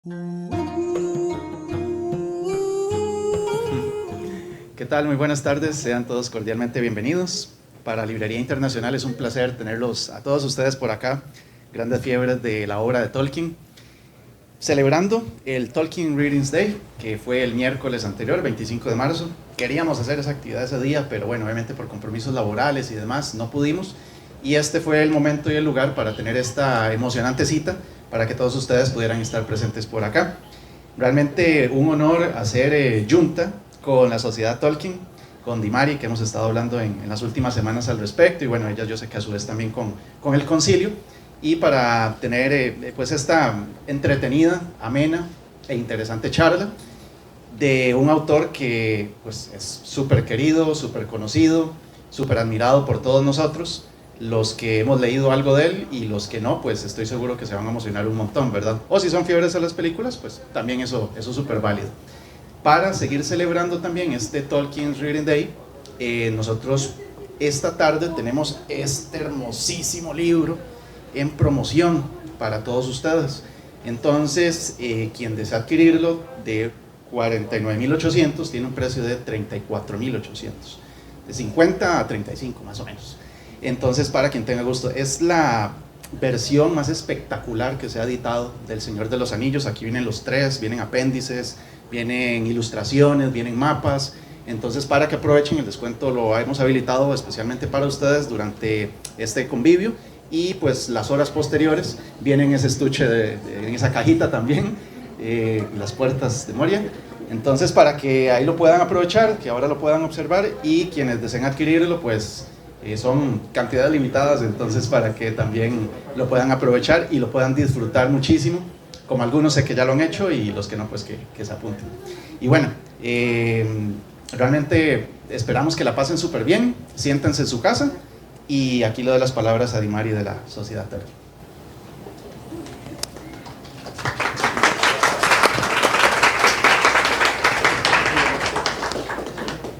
¿Qué tal? Muy buenas tardes, sean todos cordialmente bienvenidos. Para Librería Internacional es un placer tenerlos a todos ustedes por acá, grandes fiebres de la obra de Tolkien, celebrando el Tolkien Readings Day, que fue el miércoles anterior, 25 de marzo. Queríamos hacer esa actividad ese día, pero bueno, obviamente por compromisos laborales y demás no pudimos, y este fue el momento y el lugar para tener esta emocionante cita, para que todos ustedes pudieran estar presentes por acá. Realmente un honor hacer junta con la Sociedad Tolkien, con Dimari, que hemos estado hablando en las últimas semanas al respecto, y bueno, ella yo sé que a su vez también con el concilio, y para tener pues esta entretenida, amena e interesante charla de un autor que pues es súper querido, súper conocido, súper admirado por todos nosotros, los que hemos leído algo de él, y los que no, pues estoy seguro que se van a emocionar un montón, ¿verdad? O si son fiebres a las películas, pues también eso es súper válido. Para seguir celebrando también este Tolkien Reading Day, nosotros esta tarde tenemos este hermosísimo libro en promoción para todos ustedes. Entonces, quien desea adquirirlo, de 49.800 tiene un precio de 34.800, de 50 a 35 más o menos. Entonces, para quien tenga gusto, es la versión más espectacular que se ha editado del Señor de los Anillos. Aquí vienen los tres, vienen apéndices, vienen ilustraciones, vienen mapas. Entonces, para que aprovechen, el descuento lo hemos habilitado especialmente para ustedes durante este convivio, y pues las horas posteriores vienen ese estuche en esa cajita también, las puertas de Moria. Entonces, para que ahí lo puedan aprovechar, que ahora lo puedan observar, y quienes deseen adquirirlo, pues son cantidades limitadas, entonces para que también lo puedan aprovechar y lo puedan disfrutar muchísimo, como algunos sé que ya lo han hecho, y los que no, pues que se apunten. Y bueno, realmente esperamos que la pasen súper bien, siéntense en su casa, y aquí le doy las palabras a Dimari de la Sociedad Tolkien.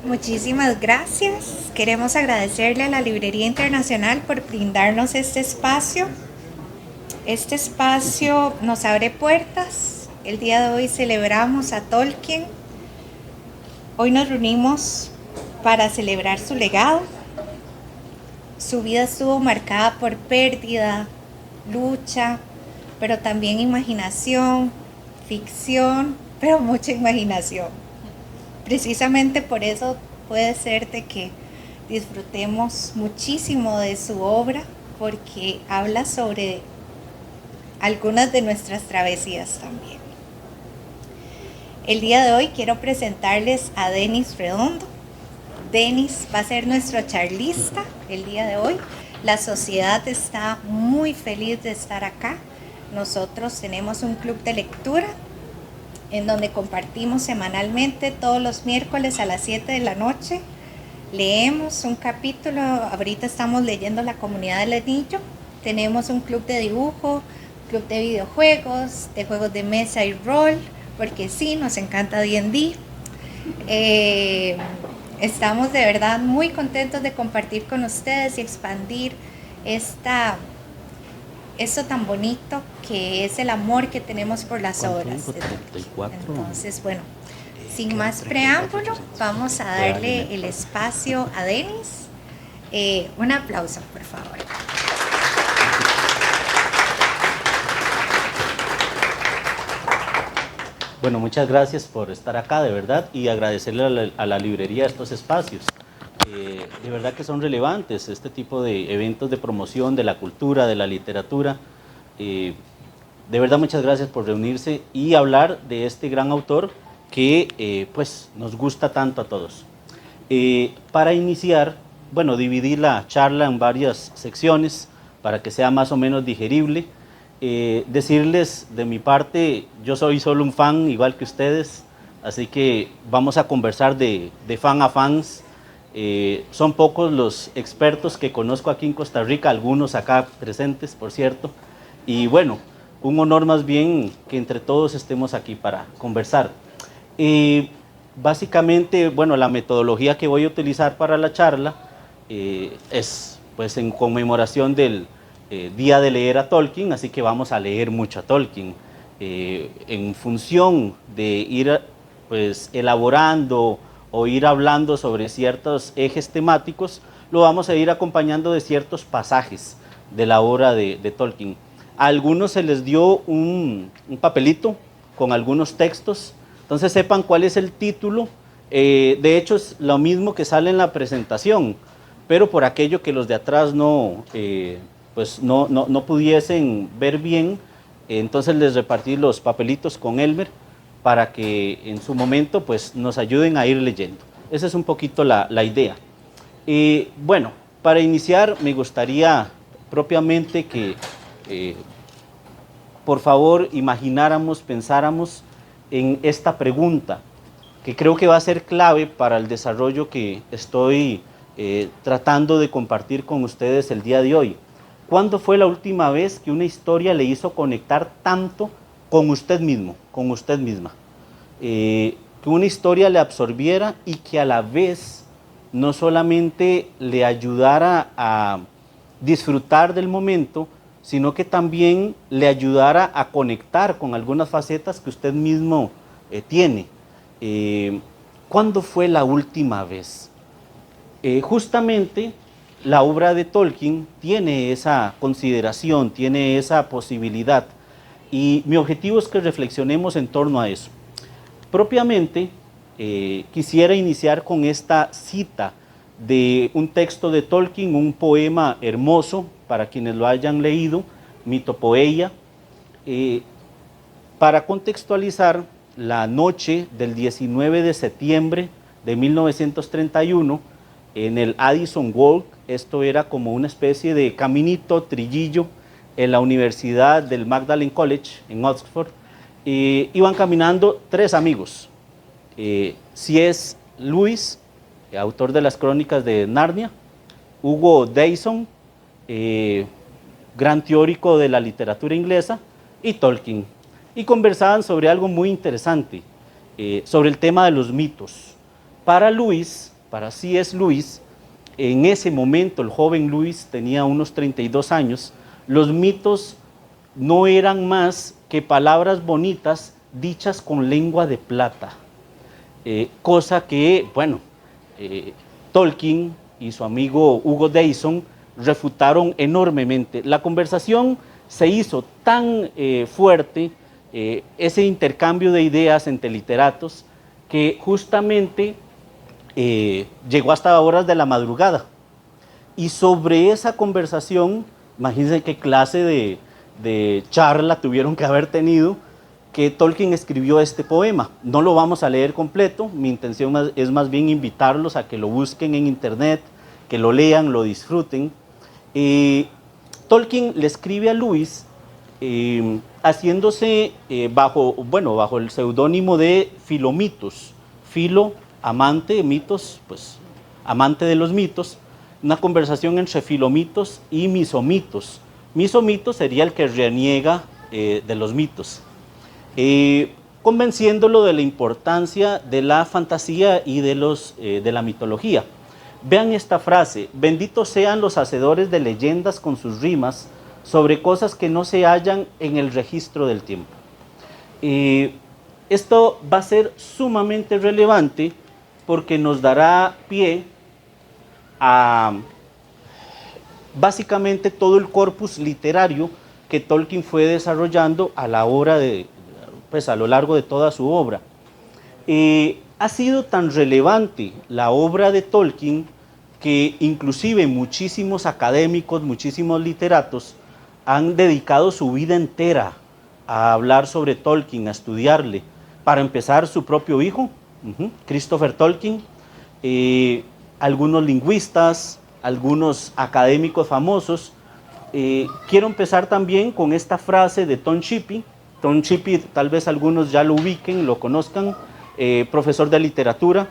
Muchísimas gracias. Queremos agradecerle a la Librería Internacional por brindarnos este espacio. Este espacio nos abre puertas. El día de hoy celebramos a Tolkien. Hoy nos reunimos para celebrar su legado. Su vida estuvo marcada por pérdida, lucha, pero también imaginación, ficción, pero mucha imaginación. Precisamente por eso puede ser de que disfrutemos muchísimo de su obra, porque habla sobre algunas de nuestras travesías también. El día de hoy quiero presentarles a Denis Redondo. Denis va a ser nuestro charlista el día de hoy. La sociedad está muy feliz de estar acá. Nosotros tenemos un club de lectura en donde compartimos semanalmente todos los miércoles a las 7 de la noche. Leemos un capítulo, ahorita estamos leyendo La Comunidad del Anillo. Tenemos un club de dibujo, club de videojuegos, de juegos de mesa y rol, porque sí, nos encanta D&D. Estamos de verdad muy contentos de compartir con ustedes y expandir esto tan bonito que es el amor que tenemos por las obras. Entonces, bueno, sin más preámbulo, vamos a darle el espacio a Denis. Un aplauso, por favor. Bueno, muchas gracias por estar acá, de verdad, y agradecerle a la librería estos espacios. De verdad que son relevantes este tipo de eventos de promoción de la cultura, de la literatura. De verdad, muchas gracias por reunirse y hablar de este gran autor que pues nos gusta tanto a todos. Para iniciar, bueno, dividí la charla en varias secciones para que sea más o menos digerible. Decirles de mi parte, yo soy solo un fan igual que ustedes, así que vamos a conversar de fan a fans. Son pocos los expertos que conozco aquí en Costa Rica, algunos acá presentes, por cierto, y bueno, un honor más bien que entre todos estemos aquí para conversar. Básicamente, bueno, la metodología que voy a utilizar para la charla es pues en conmemoración del día de leer a Tolkien, así que vamos a leer mucho a Tolkien. en función de ir pues, elaborando o ir hablando sobre ciertos ejes temáticos, lo vamos a ir acompañando de ciertos pasajes de la obra de Tolkien. A algunos se les dio un papelito con algunos textos, entonces sepan cuál es el título. De hecho es lo mismo que sale en la presentación, pero por aquello que los de atrás pues no pudiesen ver bien, entonces les repartí los papelitos con Elmer para que en su momento pues, nos ayuden a ir leyendo. Esa es un poquito la idea. Bueno, para iniciar me gustaría propiamente que por favor imagináramos, pensáramos en esta pregunta, que creo que va a ser clave para el desarrollo que estoy tratando de compartir con ustedes el día de hoy. ¿Cuándo fue la última vez que una historia le hizo conectar tanto con usted mismo, con usted misma? Que una historia le absorbiera y que a la vez no solamente le ayudara a disfrutar del momento, sino que también le ayudara a conectar con algunas facetas que usted mismo tiene. ¿Cuándo fue la última vez? Justamente la obra de Tolkien tiene esa consideración, tiene esa posibilidad, y mi objetivo es que reflexionemos en torno a eso. Propiamente, quisiera iniciar con esta cita de un texto de Tolkien, un poema hermoso para quienes lo hayan leído, Mitopoeia, para contextualizar la noche del 19 de septiembre de 1931 en el Addison Walk. Esto era como una especie de caminito, trillillo en la Universidad del Magdalen College en Oxford. Iban caminando tres amigos, C.S. Lewis, autor de las Crónicas de Narnia, Hugo Dyson, gran teórico de la literatura inglesa, y Tolkien, y conversaban sobre algo muy interesante, sobre el tema de los mitos. Para C.S. Lewis, en ese momento el joven Lewis tenía unos 32 años, los mitos no eran más que palabras bonitas dichas con lengua de plata, cosa que, bueno, Tolkien y su amigo Hugo Dyson refutaron enormemente. La conversación se hizo tan fuerte, ese intercambio de ideas entre literatos, que justamente llegó hasta horas de la madrugada. Y sobre esa conversación, imagínense qué clase de charla tuvieron que haber tenido, que Tolkien escribió este poema. No lo vamos a leer completo, mi intención es más bien invitarlos a que lo busquen en internet, que lo lean, lo disfruten. Tolkien le escribe a Lewis haciéndose bajo el seudónimo de Filomitos. Filo, amante, mitos, pues amante de los mitos, una conversación entre Filomitos y Misomitos. Misomitos sería el que reniega de los mitos, convenciéndolo de la importancia de la fantasía y de la mitología. Vean esta frase: benditos sean los hacedores de leyendas con sus rimas sobre cosas que no se hallan en el registro del tiempo. Esto va a ser sumamente relevante porque nos dará pie a básicamente todo el corpus literario que Tolkien fue desarrollando a lo largo de toda su obra. Ha sido tan relevante la obra de Tolkien que inclusive muchísimos académicos, muchísimos literatos han dedicado su vida entera a hablar sobre Tolkien, a estudiarle. Para empezar, su propio hijo, Christopher Tolkien, algunos lingüistas, algunos académicos famosos. Quiero empezar también con esta frase de Tom Shippey. Tom Shippey, tal vez algunos ya lo ubiquen, lo conozcan, profesor de literatura,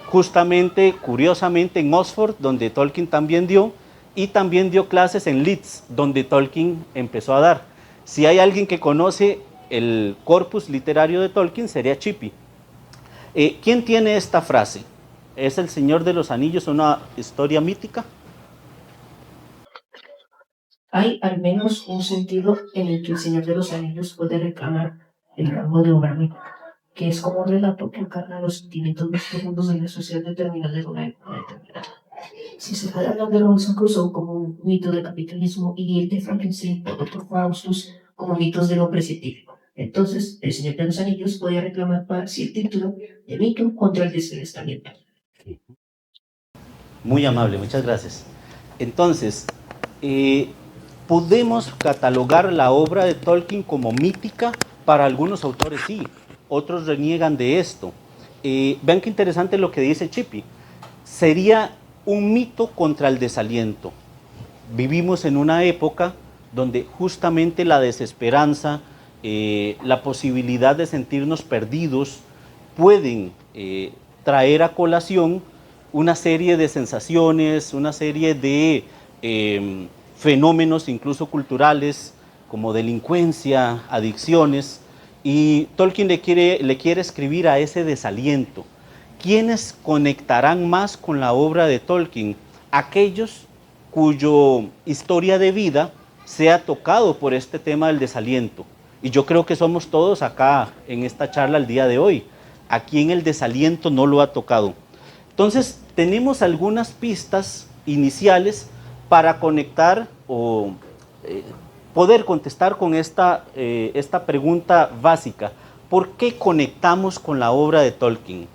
justamente, curiosamente, en Oxford, donde Tolkien también dio, y también dio clases en Leeds, donde Tolkien empezó a dar. Si hay alguien que conoce el corpus literario de Tolkien, sería Shippey. ¿Quién tiene esta frase? ¿Es El Señor de los Anillos una historia mítica? Hay al menos un sentido en el que El Señor de los Anillos puede reclamar el rango de obra mítica, que es como un relato que encarna los sentimientos más profundos de la sociedad determinada en una época determinada. Si se puede hablar de Robinson Crusoe como un mito del capitalismo y el de Frankenstein o Dr. Faustus como mitos del hombre científico, entonces el Señor de los Anillos podía reclamar para sí el título de mito contra el descrestamiento. Muy amable, muchas gracias. Entonces, podemos catalogar la obra de Tolkien como mítica. Para algunos autores sí, otros reniegan de esto. Vean qué interesante lo que dice Chippy. Sería un mito contra el desaliento. Vivimos en una época donde justamente la desesperanza, la posibilidad de sentirnos perdidos, pueden traer a colación una serie de sensaciones, una serie de fenómenos incluso culturales, como delincuencia, adicciones, y Tolkien le quiere escribir a ese desaliento. ¿Quiénes conectarán más con la obra de Tolkien? Aquellos cuya historia de vida sea tocado por este tema del desaliento. Y yo creo que somos todos acá en esta charla el día de hoy. ¿A quién el desaliento no lo ha tocado? Entonces, tenemos algunas pistas iniciales para conectar o poder contestar con esta pregunta básica. ¿Por qué conectamos con la obra de Tolkien?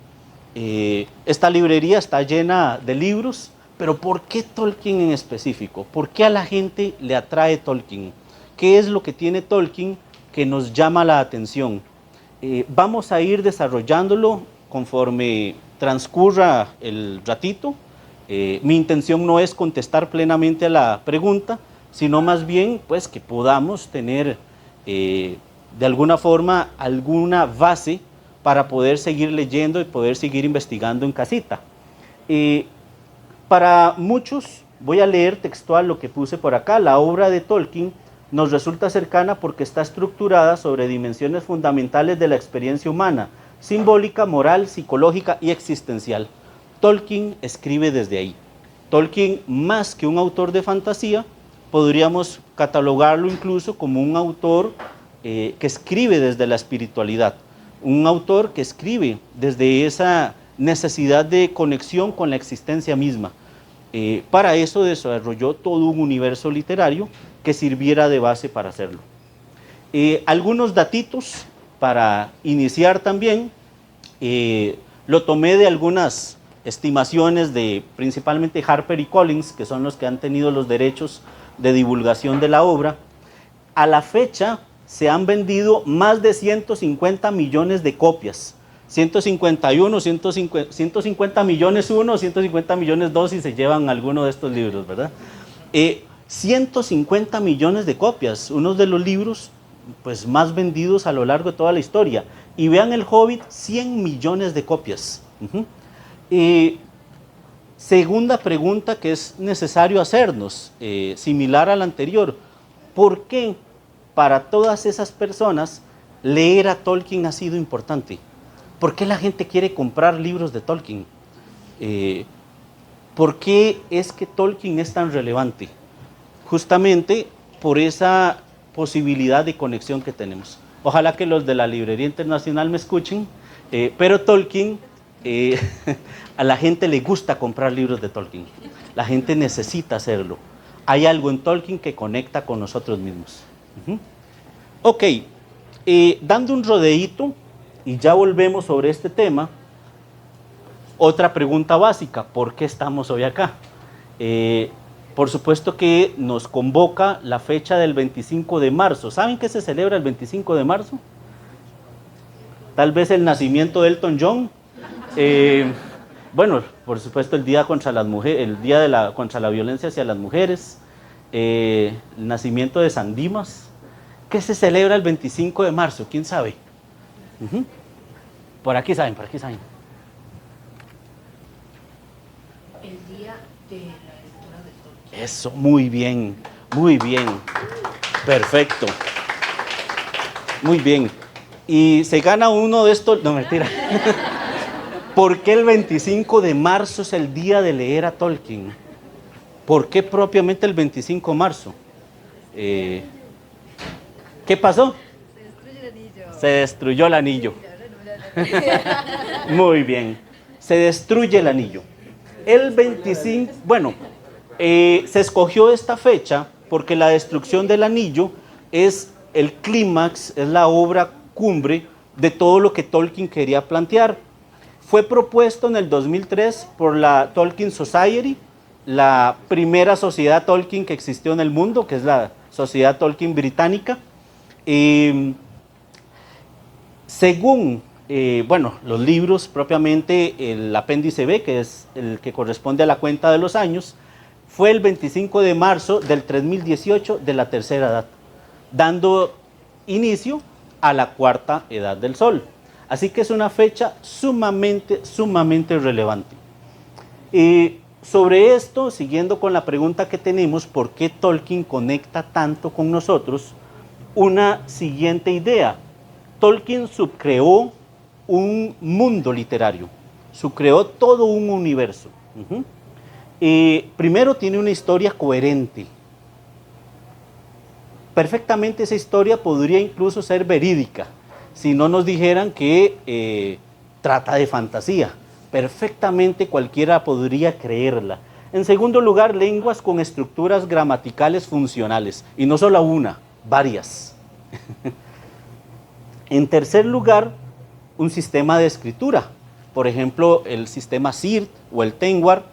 Esta librería está llena de libros, pero ¿por qué Tolkien en específico? ¿Por qué a la gente le atrae Tolkien? ¿Qué es lo que tiene Tolkien que nos llama la atención? Vamos a ir desarrollándolo conforme transcurra el ratito. Mi intención no es contestar plenamente a la pregunta, sino más bien pues, que podamos tener de alguna forma alguna base para poder seguir leyendo y poder seguir investigando en casita. Para muchos, voy a leer textual lo que puse por acá, la obra de Tolkien nos resulta cercana porque está estructurada sobre dimensiones fundamentales de la experiencia humana, simbólica, moral, psicológica y existencial. Tolkien escribe desde ahí. Tolkien, más que un autor de fantasía, podríamos catalogarlo incluso como un autor que escribe desde la espiritualidad, un autor que escribe desde esa necesidad de conexión con la existencia misma. Para eso desarrolló todo un universo literario que sirviera de base para hacerlo. Algunos datitos para iniciar también, lo tomé de algunas estimaciones de principalmente Harper y Collins, que son los que han tenido los derechos de divulgación de la obra. A la fecha se han vendido más de 150 millones de copias. 150 millones uno, 150 millones dos si se llevan alguno de estos libros, ¿verdad? 150 millones de copias, uno de los libros pues, más vendidos a lo largo de toda la historia. Y vean El Hobbit, 100 millones de copias. Segunda pregunta que es necesario hacernos, similar a la anterior. ¿Por qué para todas esas personas leer a Tolkien ha sido importante? ¿Por qué la gente quiere comprar libros de Tolkien? ¿Por qué es que Tolkien es tan relevante? Justamente por esa posibilidad de conexión que tenemos. Ojalá que los de la Librería Internacional me escuchen, pero Tolkien, a la gente le gusta comprar libros de Tolkien. La gente necesita hacerlo. Hay algo en Tolkien que conecta con nosotros mismos. Ok, dando un rodeíto, y ya volvemos sobre este tema, otra pregunta básica, ¿por qué estamos hoy acá? Por supuesto que nos convoca la fecha del 25 de marzo. ¿Saben qué se celebra el 25 de marzo? Tal vez el nacimiento de Elton John. Bueno, por supuesto el día contra las mujeres, el día contra la violencia hacia las mujeres, el nacimiento de San Dimas. ¿Qué se celebra el 25 de marzo? ¿Quién sabe? Por aquí saben, por aquí saben. El día de la lectura de Tolkien. Eso, muy bien, perfecto, muy bien. Y se gana uno de estos, no mentira. ¿Por qué el 25 de marzo es el día de leer a Tolkien? ¿Por qué propiamente el 25 de marzo? ¿Qué pasó? Se destruyó el anillo. Muy bien. Se destruye el anillo. El 25, bueno, se escogió esta fecha porque la destrucción del anillo es el clímax, es la obra cumbre de todo lo que Tolkien quería plantear. Fue propuesto en el 2003 por la Tolkien Society, la primera sociedad Tolkien que existió en el mundo, que es la Sociedad Tolkien Británica. Según los libros propiamente, el apéndice B, que es el que corresponde a la cuenta de los años, fue el 25 de marzo del 3018 de la tercera edad, dando inicio a la cuarta edad del Sol. Así que es una fecha sumamente relevante. Sobre esto, siguiendo con la pregunta que tenemos, ¿por qué Tolkien conecta tanto con nosotros? Una siguiente idea. Tolkien subcreó un mundo literario, subcreó todo un universo. Primero, tiene una historia coherente. Perfectamente esa historia podría incluso ser verídica, si no nos dijeran que trata de fantasía. Perfectamente cualquiera podría creerla. En segundo lugar, lenguas con estructuras gramaticales funcionales, y no solo una, varias. En tercer lugar, un sistema de escritura. Por ejemplo, el sistema Sirt o el Tengwar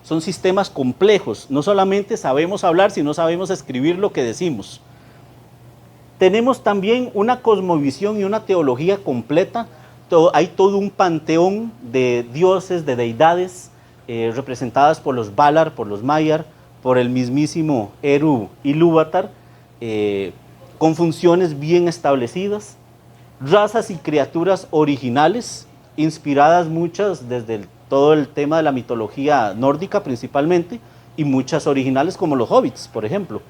son sistemas complejos. No solamente sabemos hablar, sino sabemos escribir lo que decimos. Tenemos también una cosmovisión y una teología completa. Hay todo un panteón de dioses, de deidades, representadas por los Valar, por los Maiar, por el mismísimo Eru Ilúvatar, con funciones bien establecidas, razas y criaturas originales, inspiradas muchas desde todo el tema de la mitología nórdica principalmente, y muchas originales como los hobbits, por ejemplo.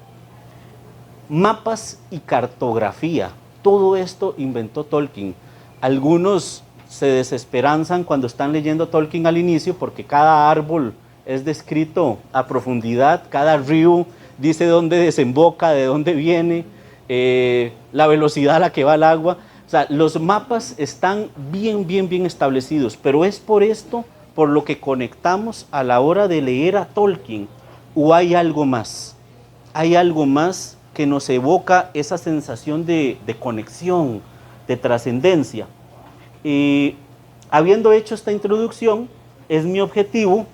Mapas y cartografía, todo esto inventó Tolkien. Algunos se desesperanzan cuando están leyendo Tolkien al inicio porque cada árbol es descrito a profundidad, cada río dice dónde desemboca, de dónde viene, la velocidad a la que va el agua. O sea, los mapas están bien establecidos, pero es por esto por lo que conectamos a la hora de leer a Tolkien. ¿O hay algo más? Hay algo más que nos evoca esa sensación de conexión, de trascendencia. Habiendo hecho esta introducción, es mi objetivo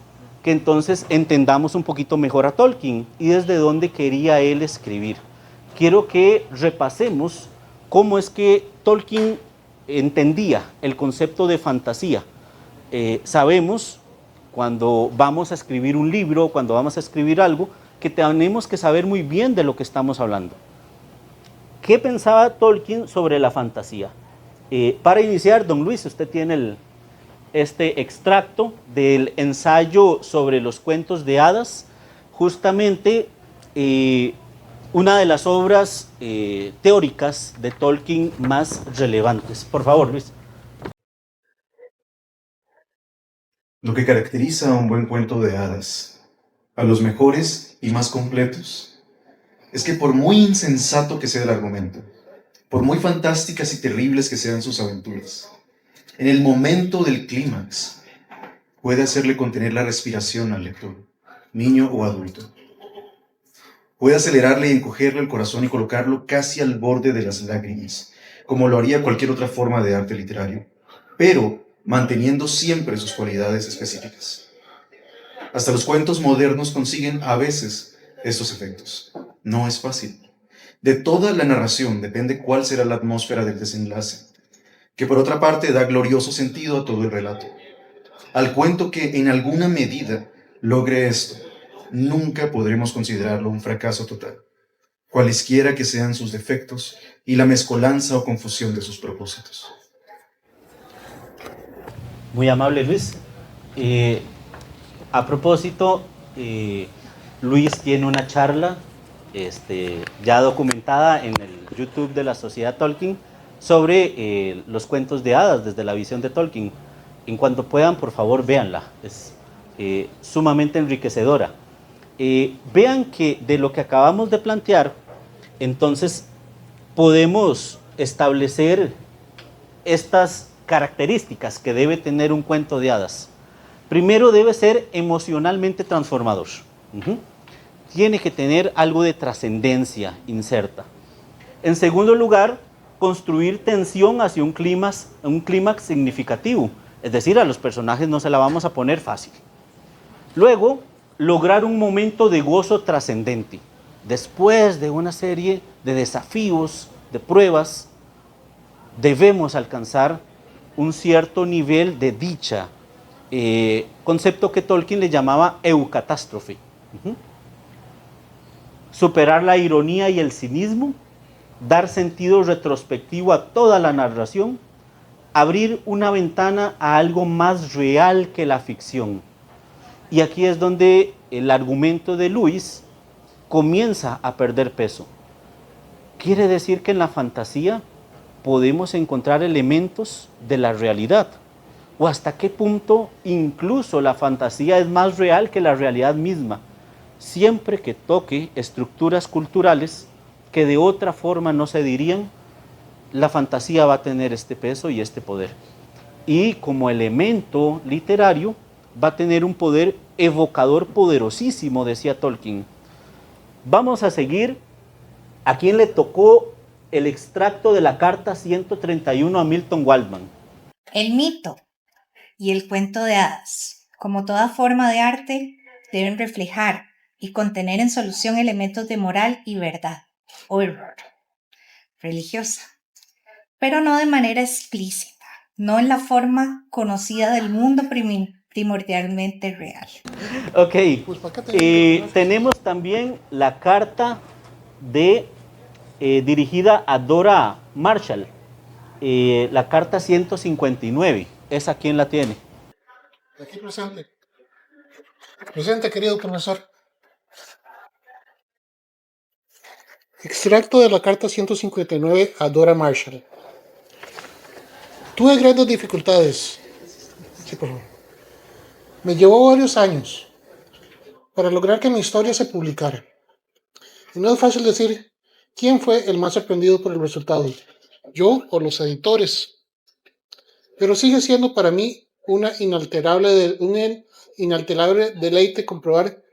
que entonces entendamos un poquito mejor a Tolkien y desde dónde quería él escribir. Quiero que repasemos cómo es que Tolkien entendía el concepto de fantasía. Sabemos, cuando vamos a escribir un libro, cuando vamos a escribir algo, que tenemos que saber muy bien de lo que estamos hablando. ¿Qué pensaba Tolkien sobre la fantasía? Para iniciar, don Luis, usted tiene este extracto del ensayo sobre los cuentos de hadas, justamente una de las obras teóricas de Tolkien más relevantes. Por favor, Luis. Lo que caracteriza a un buen cuento de hadas, a los mejores y más completos, es que por muy insensato que sea el argumento, por muy fantásticas y terribles que sean sus aventuras, en el momento del clímax puede hacerle contener la respiración al lector, niño o adulto. Puede acelerarle y encogerle el corazón y colocarlo casi al borde de las lágrimas, como lo haría cualquier otra forma de arte literario, pero manteniendo siempre sus cualidades específicas. Hasta los cuentos modernos consiguen a veces estos efectos. No es fácil. De toda la narración depende cuál será la atmósfera del desenlace, que por otra parte da glorioso sentido a todo el relato. Al cuento que en alguna medida logre esto, nunca podremos considerarlo un fracaso total, cualesquiera que sean sus defectos y la mezcolanza o confusión de sus propósitos. Muy amable, Luis. A propósito, Luis tiene una charla ya documentada en el YouTube de la Sociedad Tolkien sobre los cuentos de hadas desde la visión de Tolkien. En cuanto puedan, por favor, véanla. Es sumamente enriquecedora. Vean que de lo que acabamos de plantear, entonces podemos establecer estas características que debe tener un cuento de hadas. Primero, debe ser emocionalmente transformador. Tiene que tener algo de trascendencia inserta. En segundo lugar, construir tensión hacia un clímax significativo. Es decir, a los personajes no se la vamos a poner fácil. Luego, lograr un momento de gozo trascendente. Después de una serie de desafíos, de pruebas, debemos alcanzar un cierto nivel de dicha, concepto que Tolkien le llamaba eucatástrofe. Superar la ironía y el cinismo, dar sentido retrospectivo a toda la narración, abrir una ventana a algo más real que la ficción. Y aquí es donde el argumento de Lewis comienza a perder peso. Quiere decir que en la fantasía podemos encontrar elementos de la realidad, o hasta qué punto incluso la fantasía es más real que la realidad misma, siempre que toque estructuras culturales que de otra forma no se dirían. La fantasía va a tener este peso y este poder, y como elemento literario va a tener un poder evocador poderosísimo, decía Tolkien. Vamos a seguir a quien le tocó el extracto de la carta 131 a Milton Waldman. El mito y el cuento de hadas, como toda forma de arte, deben reflejar y contener en solución elementos de moral y verdad, o error, religiosa, pero no de manera explícita, no en la forma conocida del mundo primordialmente real. Ok, tenemos también la carta dirigida a Dora Marshall, la carta 159. ¿Esa quién la tiene? Aquí presente. Presente, querido profesor. Extracto de la carta 159 a Dora Marshall. Tuve grandes dificultades. Sí, por favor. Me llevó varios años para lograr que mi historia se publicara. Y no es fácil decir quién fue el más sorprendido por el resultado, yo o los editores. Pero sigue siendo para mí un inalterable deleite comprobar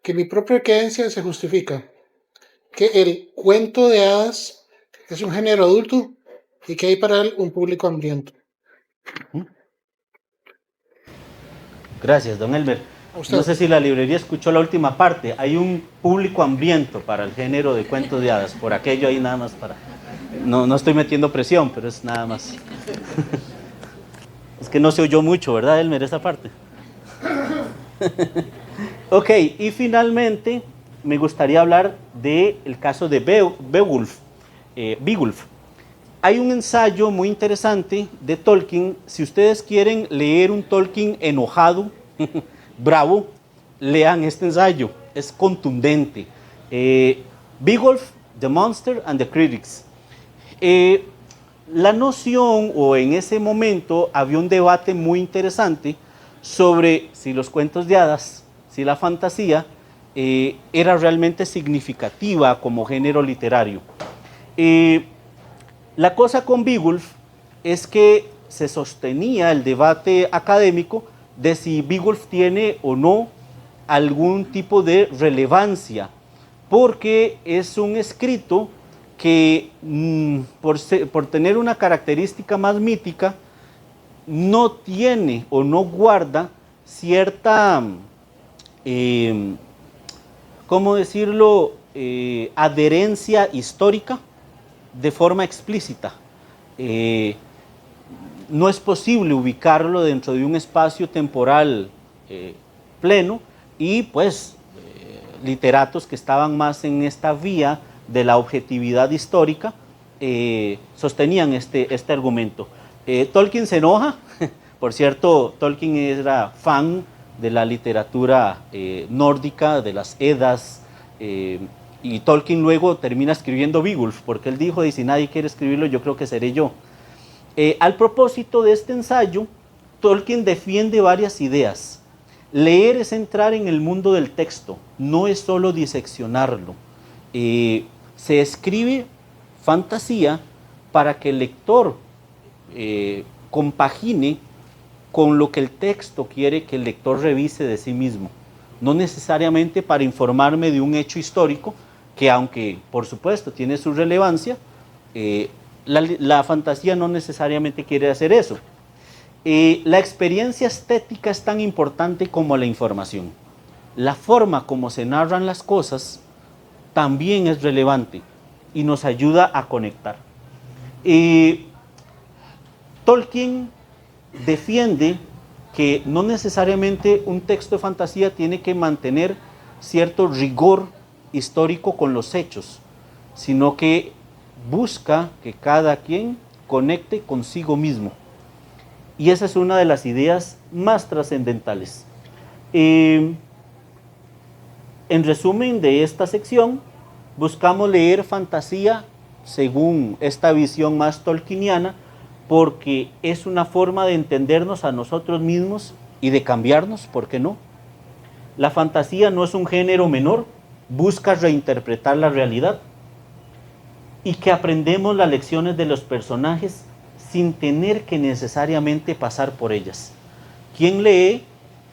que mi propia creencia se justifica, que el cuento de hadas es un género adulto y que hay para él un público hambriento. Gracias, don Elmer. No sé si la librería escuchó la última parte. Hay un público hambriento para el género de cuentos de hadas. Por aquello ahí nada más para... No estoy metiendo presión, pero es nada más. Es que no se oyó mucho, ¿verdad, Elmer, esa parte? Ok, y finalmente me gustaría hablar del caso de Beowulf. Hay un ensayo muy interesante de Tolkien. Si ustedes quieren leer un Tolkien enojado, bravo, lean este ensayo. Es contundente. Beowulf, The Monster and the Critics. La noción, o en ese momento había un debate muy interesante sobre si los cuentos de hadas, si la fantasía era realmente significativa como género literario. La cosa con Beowulf es que se sostenía el debate académico de si Beowulf tiene o no algún tipo de relevancia, porque es un escrito que por tener una característica más mítica, no tiene o no guarda cierta, ¿cómo decirlo?, adherencia histórica de forma explícita. No es posible ubicarlo dentro de un espacio temporal pleno, y pues literatos que estaban más en esta vía de la objetividad histórica sostenían este argumento. Tolkien se enoja. Por cierto, Tolkien era fan de la literatura nórdica, de las Edas, y Tolkien luego termina escribiendo Beowulf, porque él dijo, y si nadie quiere escribirlo, yo creo que seré yo. Al propósito de este ensayo, Tolkien defiende varias ideas. Leer es entrar en el mundo del texto, no es solo diseccionarlo. Se escribe fantasía para que el lector compagine con lo que el texto quiere que el lector revise de sí mismo. No necesariamente para informarme de un hecho histórico, que aunque por supuesto tiene su relevancia, la fantasía no necesariamente quiere hacer eso. La experiencia estética es tan importante como la información. La forma como se narran las cosas también es relevante y nos ayuda a conectar. Tolkien defiende que no necesariamente un texto de fantasía tiene que mantener cierto rigor histórico con los hechos, sino que busca que cada quien conecte consigo mismo. Y esa es una de las ideas más trascendentales. En resumen de esta sección, buscamos leer fantasía según esta visión más tolkieniana, porque es una forma de entendernos a nosotros mismos y de cambiarnos, ¿por qué no? La fantasía no es un género menor, busca reinterpretar la realidad y que aprendemos las lecciones de los personajes sin tener que necesariamente pasar por ellas. Quien lee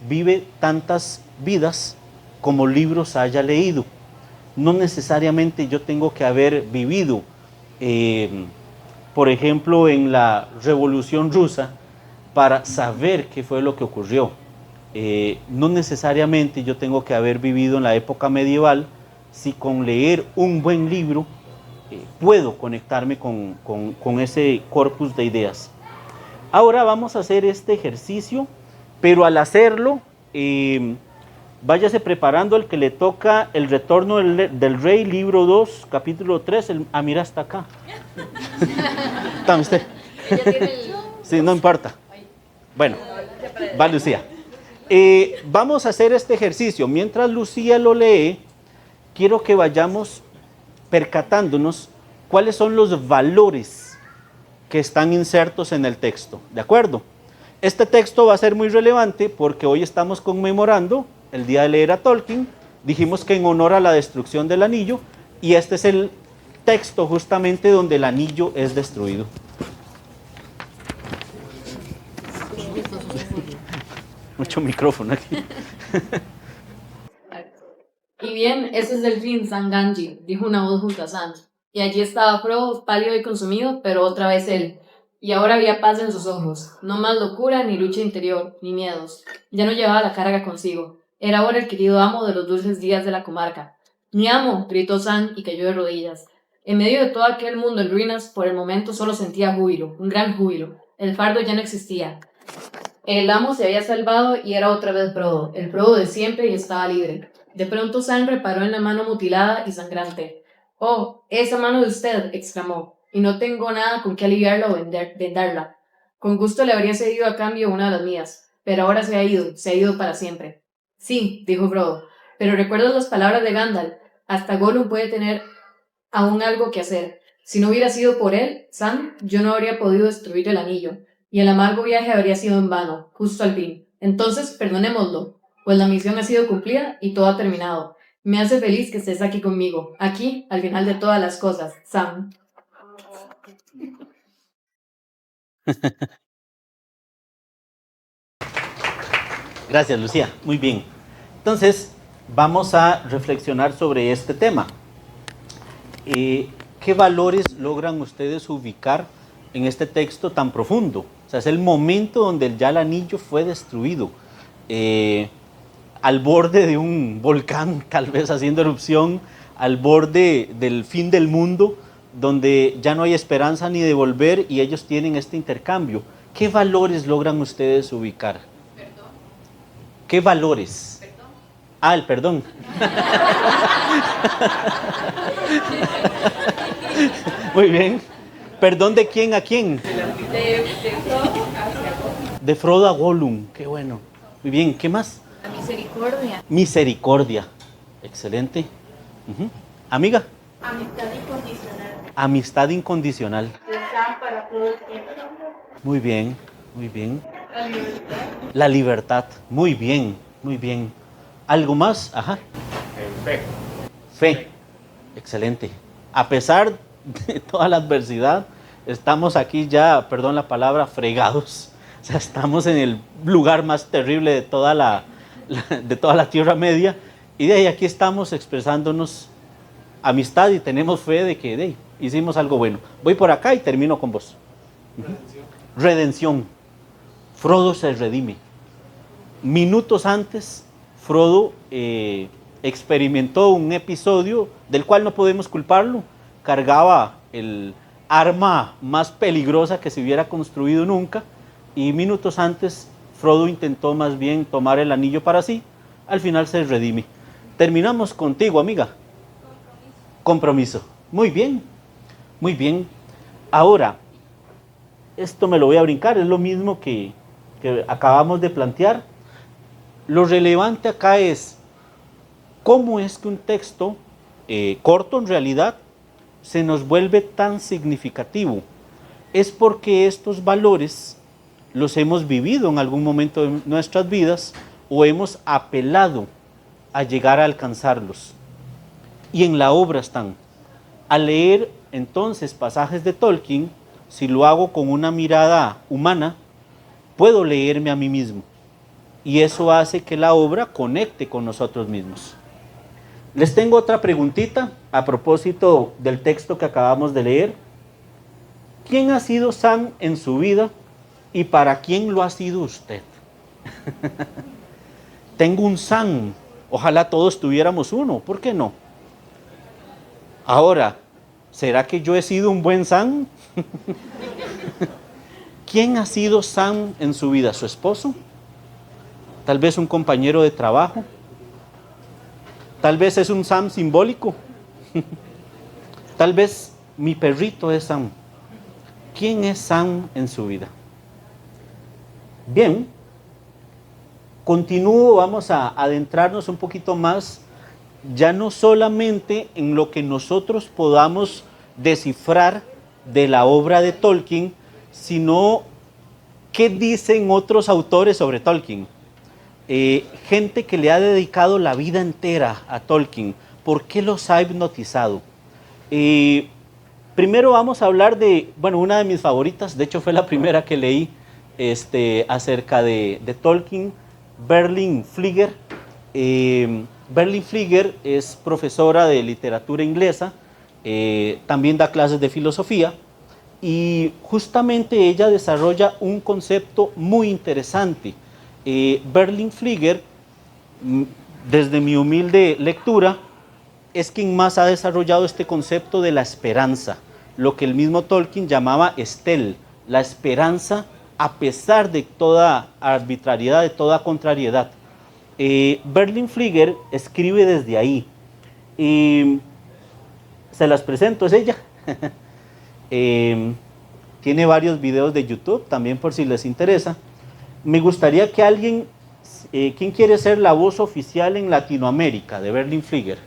vive tantas vidas como libros haya leído. No necesariamente yo tengo que haber vivido, por ejemplo, en la Revolución Rusa para saber qué fue lo que ocurrió. No necesariamente yo tengo que haber vivido en la época medieval, si con leer un buen libro puedo conectarme con ese corpus de ideas. Ahora vamos a hacer este ejercicio, pero al hacerlo, váyase preparando el que le toca el retorno del rey, libro 2, capítulo 3. Mira, está acá. ¿Está usted? Sí, no importa. Bueno, va Lucía. Vamos a hacer este ejercicio. Mientras Lucía lo lee, quiero que vayamos percatándonos cuáles son los valores que están insertos en el texto, ¿de acuerdo? Este texto va a ser muy relevante porque hoy estamos conmemorando el día de leer a Tolkien. Dijimos que en honor a la destrucción del anillo, y este es el texto justamente donde el anillo es destruido. Mucho micrófono aquí. Y bien, ese es el fin, San Ganji, dijo una voz junto a Sam. Y allí estaba Frodo, pálido y consumido, pero otra vez él. Y ahora había paz en sus ojos, no más locura, ni lucha interior, ni miedos. Ya no llevaba la carga consigo. Era ahora el querido amo de los dulces días de la comarca. ¡Mi amo!, gritó Sam y cayó de rodillas. En medio de todo aquel mundo en ruinas, por el momento solo sentía júbilo, un gran júbilo. El fardo ya no existía. El amo se había salvado y era otra vez Frodo, el Frodo de siempre, y estaba libre. De pronto Sam reparó en la mano mutilada y sangrante. «Oh, esa mano de usted», exclamó, «y no tengo nada con que aliviarla o vendarla. Con gusto le habría cedido a cambio una de las mías, pero ahora se ha ido para siempre». «Sí», dijo Frodo, «pero recuerdas las palabras de Gandalf, hasta Gollum puede tener aún algo que hacer. Si no hubiera sido por él, Sam, yo no habría podido destruir el anillo, y el amargo viaje habría sido en vano, justo al fin. Entonces, perdonémoslo, pues la misión ha sido cumplida y todo ha terminado. Me hace feliz que estés aquí conmigo, aquí, al final de todas las cosas, Sam». Gracias, Lucía. Muy bien. Entonces, vamos a reflexionar sobre este tema. ¿Qué valores logran ustedes ubicar en este texto tan profundo? O sea, es el momento donde ya el anillo fue destruido. Al borde de un volcán, tal vez haciendo erupción, al borde del fin del mundo, donde ya no hay esperanza ni de volver, y ellos tienen este intercambio. ¿Qué valores logran ustedes ubicar? ¿Perdón? ¿Qué valores? ¿Perdón? Ah, el perdón. Muy bien. ¿Perdón de quién a quién? De Frodo hacia Gollum. De Frodo a Gollum. Qué bueno. Muy bien. ¿Qué más? La misericordia. Misericordia. Excelente. Amiga. Amistad incondicional. Amistad incondicional. Está para todo el tiempo. Muy bien, muy bien. La libertad. La libertad. Muy bien, muy bien. ¿Algo más? Ajá. Fe. Fe. Excelente. A pesar de toda la adversidad, estamos aquí ya, perdón la palabra, fregados. O sea, estamos en el lugar más terrible de toda la Tierra Media. Y de ahí aquí estamos expresándonos amistad y tenemos fe de que hicimos algo bueno. Voy por acá y termino con vos. Redención. Frodo se redime. Minutos antes, Frodo experimentó un episodio del cual no podemos culparlo. Cargaba el arma más peligrosa que se hubiera construido nunca, y minutos antes Frodo intentó más bien tomar el anillo para sí. Al final se redime. Terminamos contigo, amiga. Compromiso. Muy bien, muy bien. Ahora, esto me lo voy a brincar, es lo mismo que acabamos de plantear. Lo relevante acá es cómo es que un texto corto en realidad se nos vuelve tan significativo. Es porque estos valores los hemos vivido en algún momento de nuestras vidas o hemos apelado a llegar a alcanzarlos. Y en la obra están. Al leer entonces pasajes de Tolkien, si lo hago con una mirada humana, puedo leerme a mí mismo. Y eso hace que la obra conecte con nosotros mismos. Les tengo otra preguntita a propósito del texto que acabamos de leer. ¿Quién ha sido Sam en su vida y para quién lo ha sido usted? Tengo un Sam. Ojalá todos tuviéramos uno. ¿Por qué no? Ahora, ¿será que yo he sido un buen Sam? ¿Quién ha sido Sam en su vida? ¿Su esposo? ¿Tal vez un compañero de trabajo? ¿Tal vez es un Sam simbólico? Tal vez mi perrito es Sam. ¿Quién es Sam en su vida? Bien, continúo, vamos a adentrarnos un poquito más, ya no solamente en lo que nosotros podamos descifrar de la obra de Tolkien, sino qué dicen otros autores sobre Tolkien. Gente que le ha dedicado la vida entera a Tolkien, ¿por qué los ha hipnotizado? Primero vamos a hablar de, una de mis favoritas, de hecho fue la primera que leí acerca de Tolkien, Berlin Flieger. Berlin Flieger es profesora de literatura inglesa, también da clases de filosofía, y justamente ella desarrolla un concepto muy interesante. Berlin Flieger, desde mi humilde lectura, es quien más ha desarrollado este concepto de la esperanza, lo que el mismo Tolkien llamaba Estel, la esperanza a pesar de toda arbitrariedad, de toda contrariedad. Berlin Flieger escribe desde ahí, y se las presento, es ella. Tiene varios videos de YouTube, también por si les interesa. Me gustaría que alguien, ¿quién quiere ser la voz oficial en Latinoamérica de Berlin Flieger?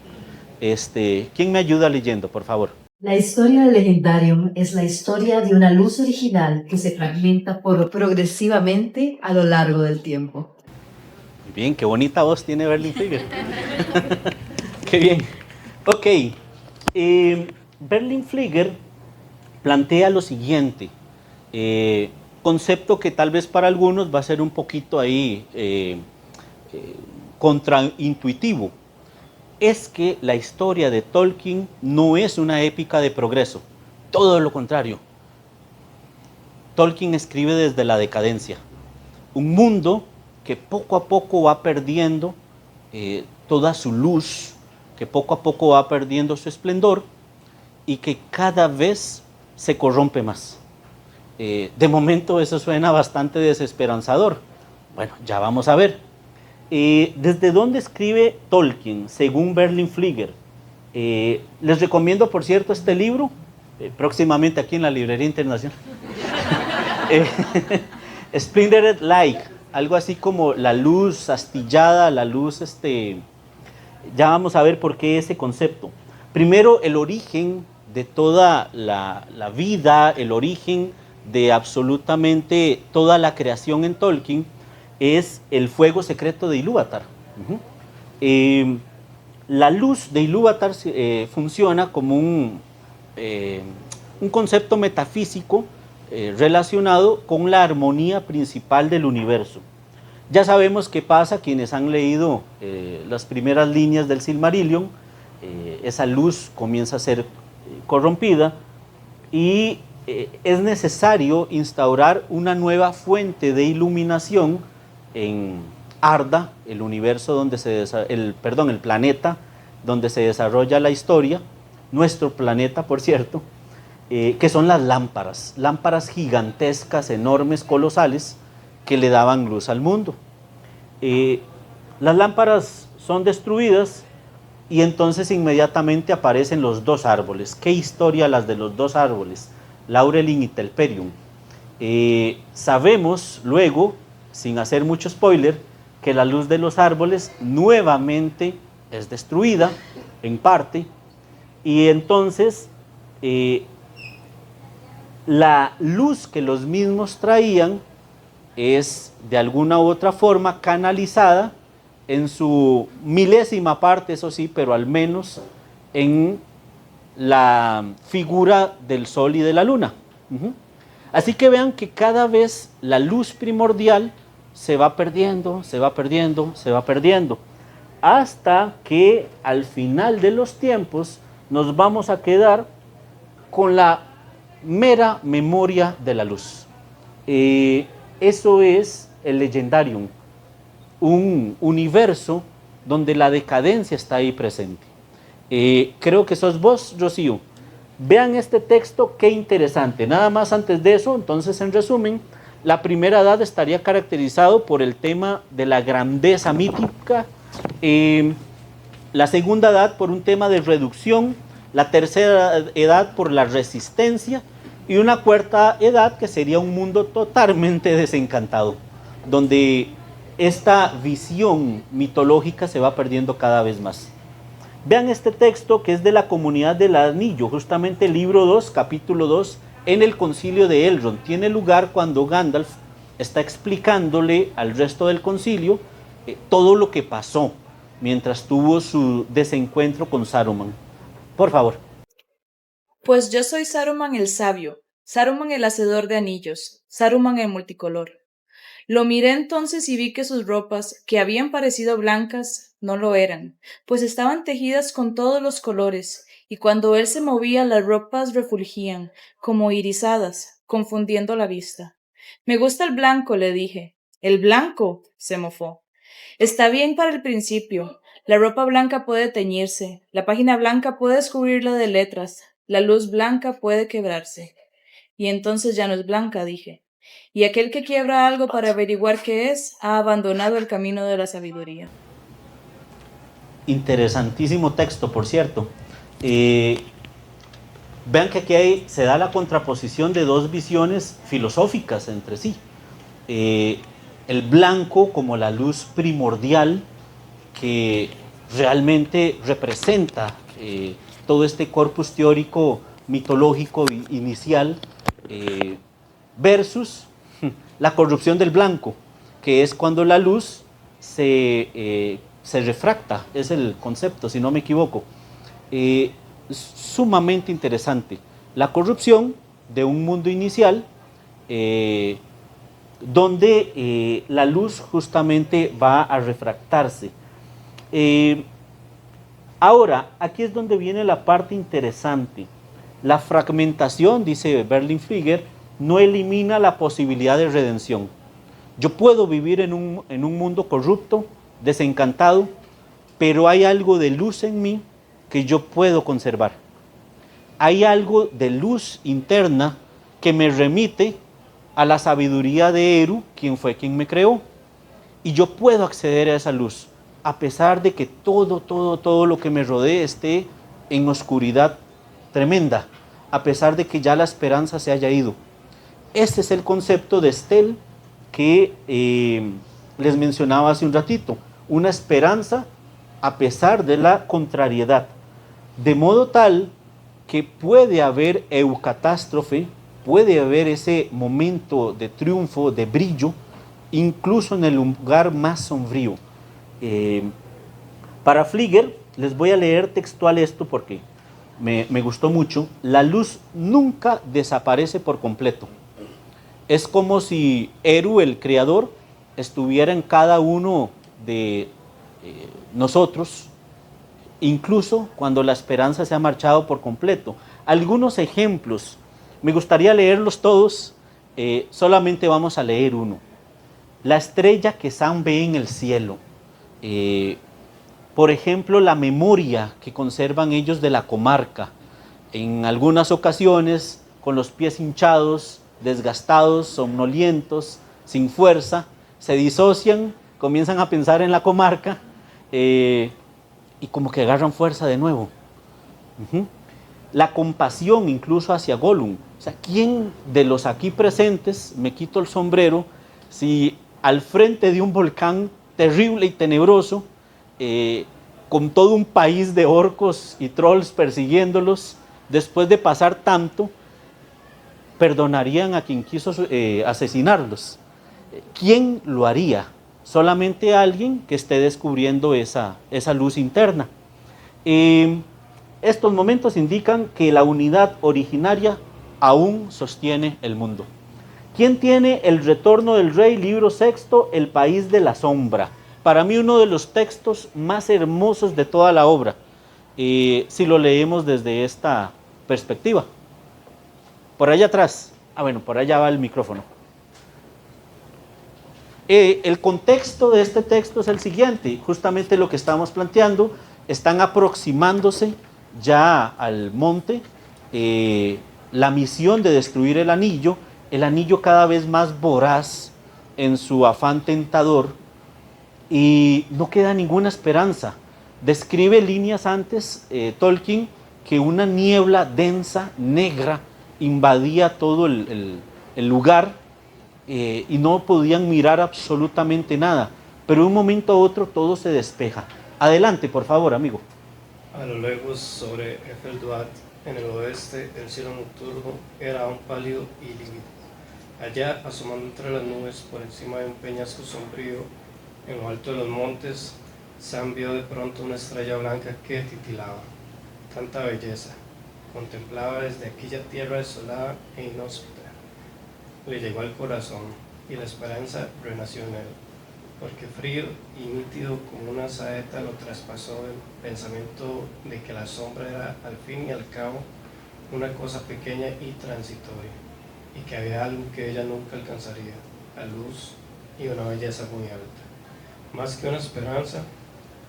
¿Quién me ayuda leyendo, por favor? La historia de Legendarium es la historia de una luz original que se fragmenta progresivamente a lo largo del tiempo. Muy bien, qué bonita voz tiene Berlin Flieger. Qué bien. Ok, Berlin Flieger plantea lo siguiente, concepto que tal vez para algunos va a ser un poquito ahí contraintuitivo. Es que la historia de Tolkien no es una épica de progreso, todo lo contrario. Tolkien escribe desde la decadencia, un mundo que poco a poco va perdiendo toda su luz, que poco a poco va perdiendo su esplendor y que cada vez se corrompe más. De momento eso suena bastante desesperanzador. Bueno, ya vamos a ver. ¿Desde dónde escribe Tolkien, según Berlin Flieger? Les recomiendo, por cierto, este libro, próximamente aquí en la Librería Internacional. Splintered Light, algo así como la luz astillada, la luz, ya vamos a ver por qué ese concepto. Primero, el origen de toda la vida, el origen de absolutamente toda la creación en Tolkien, es el fuego secreto de Ilúvatar. La luz de Ilúvatar funciona como un concepto metafísico relacionado con la armonía principal del universo. Ya sabemos qué pasa quienes han leído las primeras líneas del Silmarillion. Esa luz comienza a ser corrompida y es necesario instaurar una nueva fuente de iluminación en Arda, el universo donde el planeta donde se desarrolla la historia, nuestro planeta, por cierto, que son las lámparas gigantescas, enormes, colosales, que le daban luz al mundo. Las lámparas son destruidas y entonces inmediatamente aparecen los dos árboles. ¿Qué historia las de los dos árboles? Laurelin y Telperium. Sabemos luego, sin hacer mucho spoiler, que la luz de los árboles nuevamente es destruida en parte, y entonces la luz que los mismos traían es de alguna u otra forma canalizada en su milésima parte, eso sí, pero al menos en la figura del sol y de la luna. Así que vean que cada vez la luz primordial se va perdiendo, se va perdiendo, se va perdiendo, hasta que al final de los tiempos nos vamos a quedar con la mera memoria de la luz. Eso es el Legendarium, un universo donde la decadencia está ahí presente. Creo que sos vos, Rocío. Vean este texto, qué interesante. Nada más antes de eso, entonces, en resumen, la primera edad estaría caracterizado por el tema de la grandeza mítica, la segunda edad por un tema de reducción, la tercera edad por la resistencia, y una cuarta edad que sería un mundo totalmente desencantado, donde esta visión mitológica se va perdiendo cada vez más. Vean este texto que es de la Comunidad del Anillo, justamente el libro 2, capítulo 2, en el concilio de Elrond. Tiene lugar cuando Gandalf está explicándole al resto del concilio todo lo que pasó mientras tuvo su desencuentro con Saruman. Por favor. Pues yo soy Saruman el sabio, Saruman el hacedor de anillos, Saruman el multicolor. Lo miré entonces y vi que sus ropas, que habían parecido blancas, no lo eran, pues estaban tejidas con todos los colores, y cuando él se movía las ropas refulgían, como irisadas, confundiendo la vista. Me gusta el blanco, le dije. ¿El blanco?, se mofó. Está bien para el principio. La ropa blanca puede teñirse, la página blanca puede descubrirla de letras, la luz blanca puede quebrarse. Y entonces ya no es blanca, dije. Y aquel que quiebra algo para averiguar qué es, ha abandonado el camino de la sabiduría. Interesantísimo texto, por cierto. Vean que aquí se da la contraposición de dos visiones filosóficas entre sí. El blanco como la luz primordial que realmente representa todo este corpus teórico mitológico inicial, versus la corrupción del blanco, que es cuando la luz se refracta, es el concepto, si no me equivoco. Sumamente interesante. La corrupción de un mundo inicial donde la luz justamente va a refractarse. Ahora, aquí es donde viene la parte interesante. La fragmentación, dice Berlin Flieger, no elimina la posibilidad de redención. Yo puedo vivir en un mundo corrupto, desencantado, pero hay algo de luz en mí que yo puedo conservar. Hay algo de luz interna que me remite a la sabiduría de Eru, quien fue quien me creó, y yo puedo acceder a esa luz, a pesar de que todo lo que me rodee esté en oscuridad tremenda, a pesar de que ya la esperanza se haya ido. Este es el concepto de Stel que les mencionaba hace un ratito, una esperanza a pesar de la contrariedad, de modo tal que puede haber eucatástrofe, puede haber ese momento de triunfo, de brillo, incluso en el lugar más sombrío. Para Flieger, les voy a leer textual esto porque me gustó mucho. La luz nunca desaparece por completo. Es como si Eru, el creador, estuviera en cada uno de nosotros, incluso cuando la esperanza se ha marchado por completo. Algunos ejemplos, me gustaría leerlos todos, solamente vamos a leer uno. La estrella que Sam ve en el cielo. Por ejemplo, la memoria que conservan ellos de la comarca. En algunas ocasiones, con los pies hinchados, desgastados, somnolientos, sin fuerza, se disocian, comienzan a pensar en la comarca y como que agarran fuerza de nuevo. La compasión incluso hacia Gollum. O sea, ¿quién de los aquí presentes, me quito el sombrero, si al frente de un volcán terrible y tenebroso, con todo un país de orcos y trolls persiguiéndolos, después de pasar tanto, perdonarían a quien quiso asesinarlos? ¿Quién lo haría? Solamente alguien que esté descubriendo esa luz interna. Estos momentos indican que la unidad originaria aún sostiene el mundo. ¿Quién tiene El Retorno del Rey, libro sexto, El País de la Sombra? Para mí uno de los textos más hermosos de toda la obra, si lo leemos desde esta perspectiva. Por allá atrás, bueno, por allá va el micrófono. El contexto de este texto es el siguiente, justamente lo que estamos planteando. Están aproximándose ya al monte, la misión de destruir el anillo cada vez más voraz en su afán tentador, y no queda ninguna esperanza. Describe líneas antes, Tolkien, que una niebla densa, negra, invadía todo el lugar, y no podían mirar absolutamente nada, pero de un momento a otro todo se despeja. Adelante, por favor, amigo. A lo lejos, sobre Efelduat, en el oeste, el cielo nocturno era aún pálido y lívido. Allá, asomando entre las nubes, por encima de un peñasco sombrío, en lo alto de los montes, Sam vio de pronto una estrella blanca que titilaba. Tanta belleza, contemplaba desde aquella tierra desolada e inhóspita. Le llegó al corazón, y la esperanza renació en él, porque frío y nítido como una saeta lo traspasó el pensamiento de que la sombra era, al fin y al cabo, una cosa pequeña y transitoria, y que había algo que ella nunca alcanzaría, la luz y una belleza muy alta. Más que una esperanza,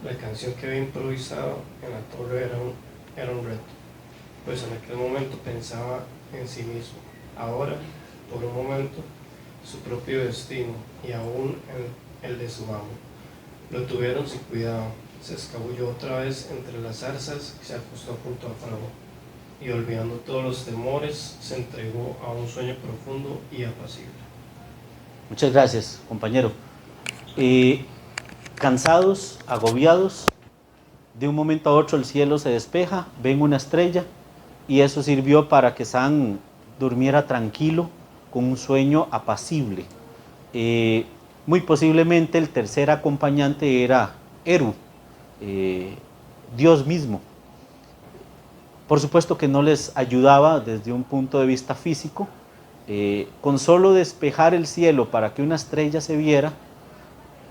la canción que había improvisado en la torre era un reto, pues en aquel momento pensaba en sí mismo. Ahora, por un momento, su propio destino y aún el de su amo. Lo tuvieron sin cuidado, se escabulló otra vez entre las zarzas y se acostó junto a fuego, y olvidando todos los temores, se entregó a un sueño profundo y apacible. Muchas gracias, compañero. Cansados, agobiados, de un momento a otro el cielo se despeja, ven una estrella, y eso sirvió para que Sam durmiera tranquilo, con un sueño apacible. Muy posiblemente el tercer acompañante era Eru, Dios mismo. Por supuesto que no les ayudaba desde un punto de vista físico. Con solo despejar el cielo para que una estrella se viera,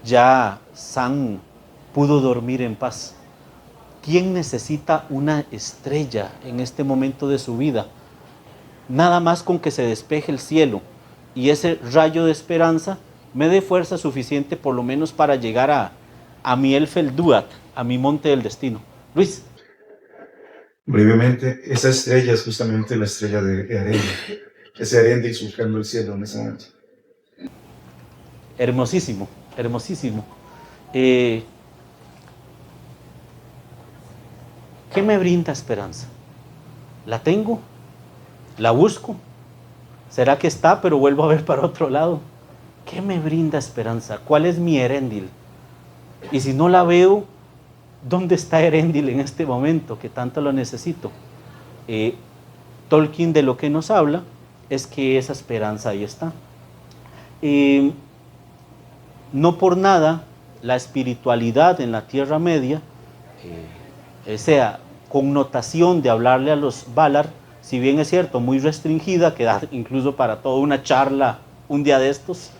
ya Sam pudo dormir en paz. ¿Quién necesita una estrella en este momento de su vida? Nada más con que se despeje el cielo y ese rayo de esperanza me dé fuerza suficiente por lo menos para llegar a mi Efelduat, a mi monte del destino. Luis. Brevemente, esa estrella es justamente la estrella de Eärendil, ese Eärendil surcando el cielo en ese momento. Hermosísimo, hermosísimo. ¿Qué me brinda esperanza? ¿La tengo? ¿La busco? ¿Será que está, pero vuelvo a ver para otro lado? ¿Qué me brinda esperanza? ¿Cuál es mi Eärendil? Y si no la veo, ¿dónde está Eärendil en este momento que tanto lo necesito? Tolkien de lo que nos habla es que esa esperanza ahí está. No por nada la espiritualidad en la Tierra Media, sea connotación de hablarle a los Valar, si bien es cierto, muy restringida, que da incluso para toda una charla un día de estos,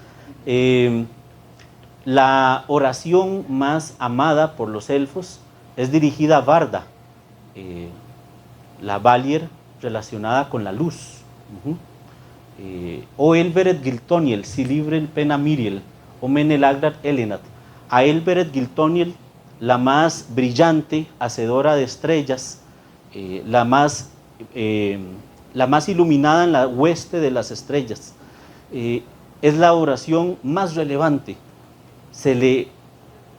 la oración más amada por los elfos es dirigida a Varda, la Valier relacionada con la luz. O Elbereth Giltoniel, Silibrel Pena Miriel, o Menelagrat Elenat. A Elbereth Giltoniel, la más brillante, hacedora de estrellas, la más iluminada en la hueste de las estrellas. Es la oración más relevante. Se le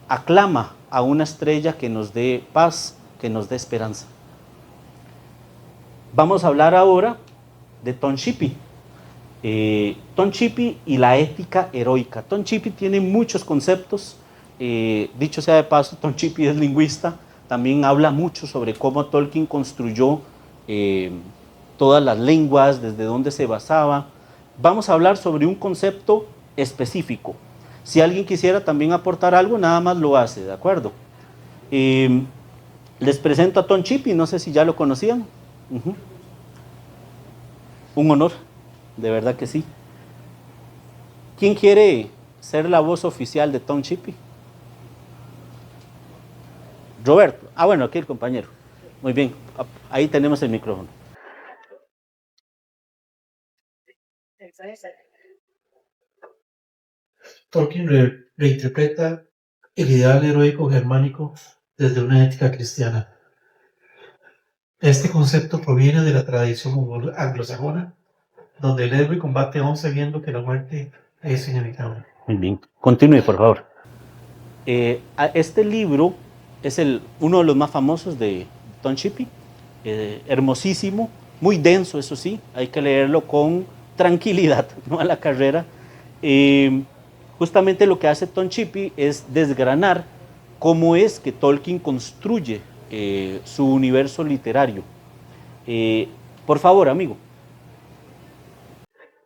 aclama a una estrella que nos dé paz, que nos dé esperanza. Vamos a hablar ahora de Tonshipi. Tonshipi y la ética heroica. Tonshipi tiene muchos conceptos. Dicho sea de paso, Tonshipi es lingüista. También habla mucho sobre cómo Tolkien construyó todas las lenguas, desde dónde se basaba. Vamos a hablar sobre un concepto específico. Si alguien quisiera también aportar algo, nada más lo hace, ¿de acuerdo? Les presento a Tonshipi, no sé si ya lo conocían. Un honor, de verdad que sí. ¿Quién quiere ser la voz oficial de Tonshipi? Roberto. Ah, bueno, aquí el compañero. Muy bien, ahí tenemos el micrófono. Tolkien reinterpreta el ideal heroico germánico desde una ética cristiana. Este concepto proviene de la tradición anglosajona, donde el héroe combate aún sabiendo que la muerte es inevitable. Muy bien, continúe por favor. Este libro es uno de los más famosos de Tonshipi, hermosísimo, muy denso, eso sí, hay que leerlo con tranquilidad, no a la carrera. Justamente lo que hace Tonshipi es desgranar cómo es que Tolkien construye su universo literario. Por favor, amigo.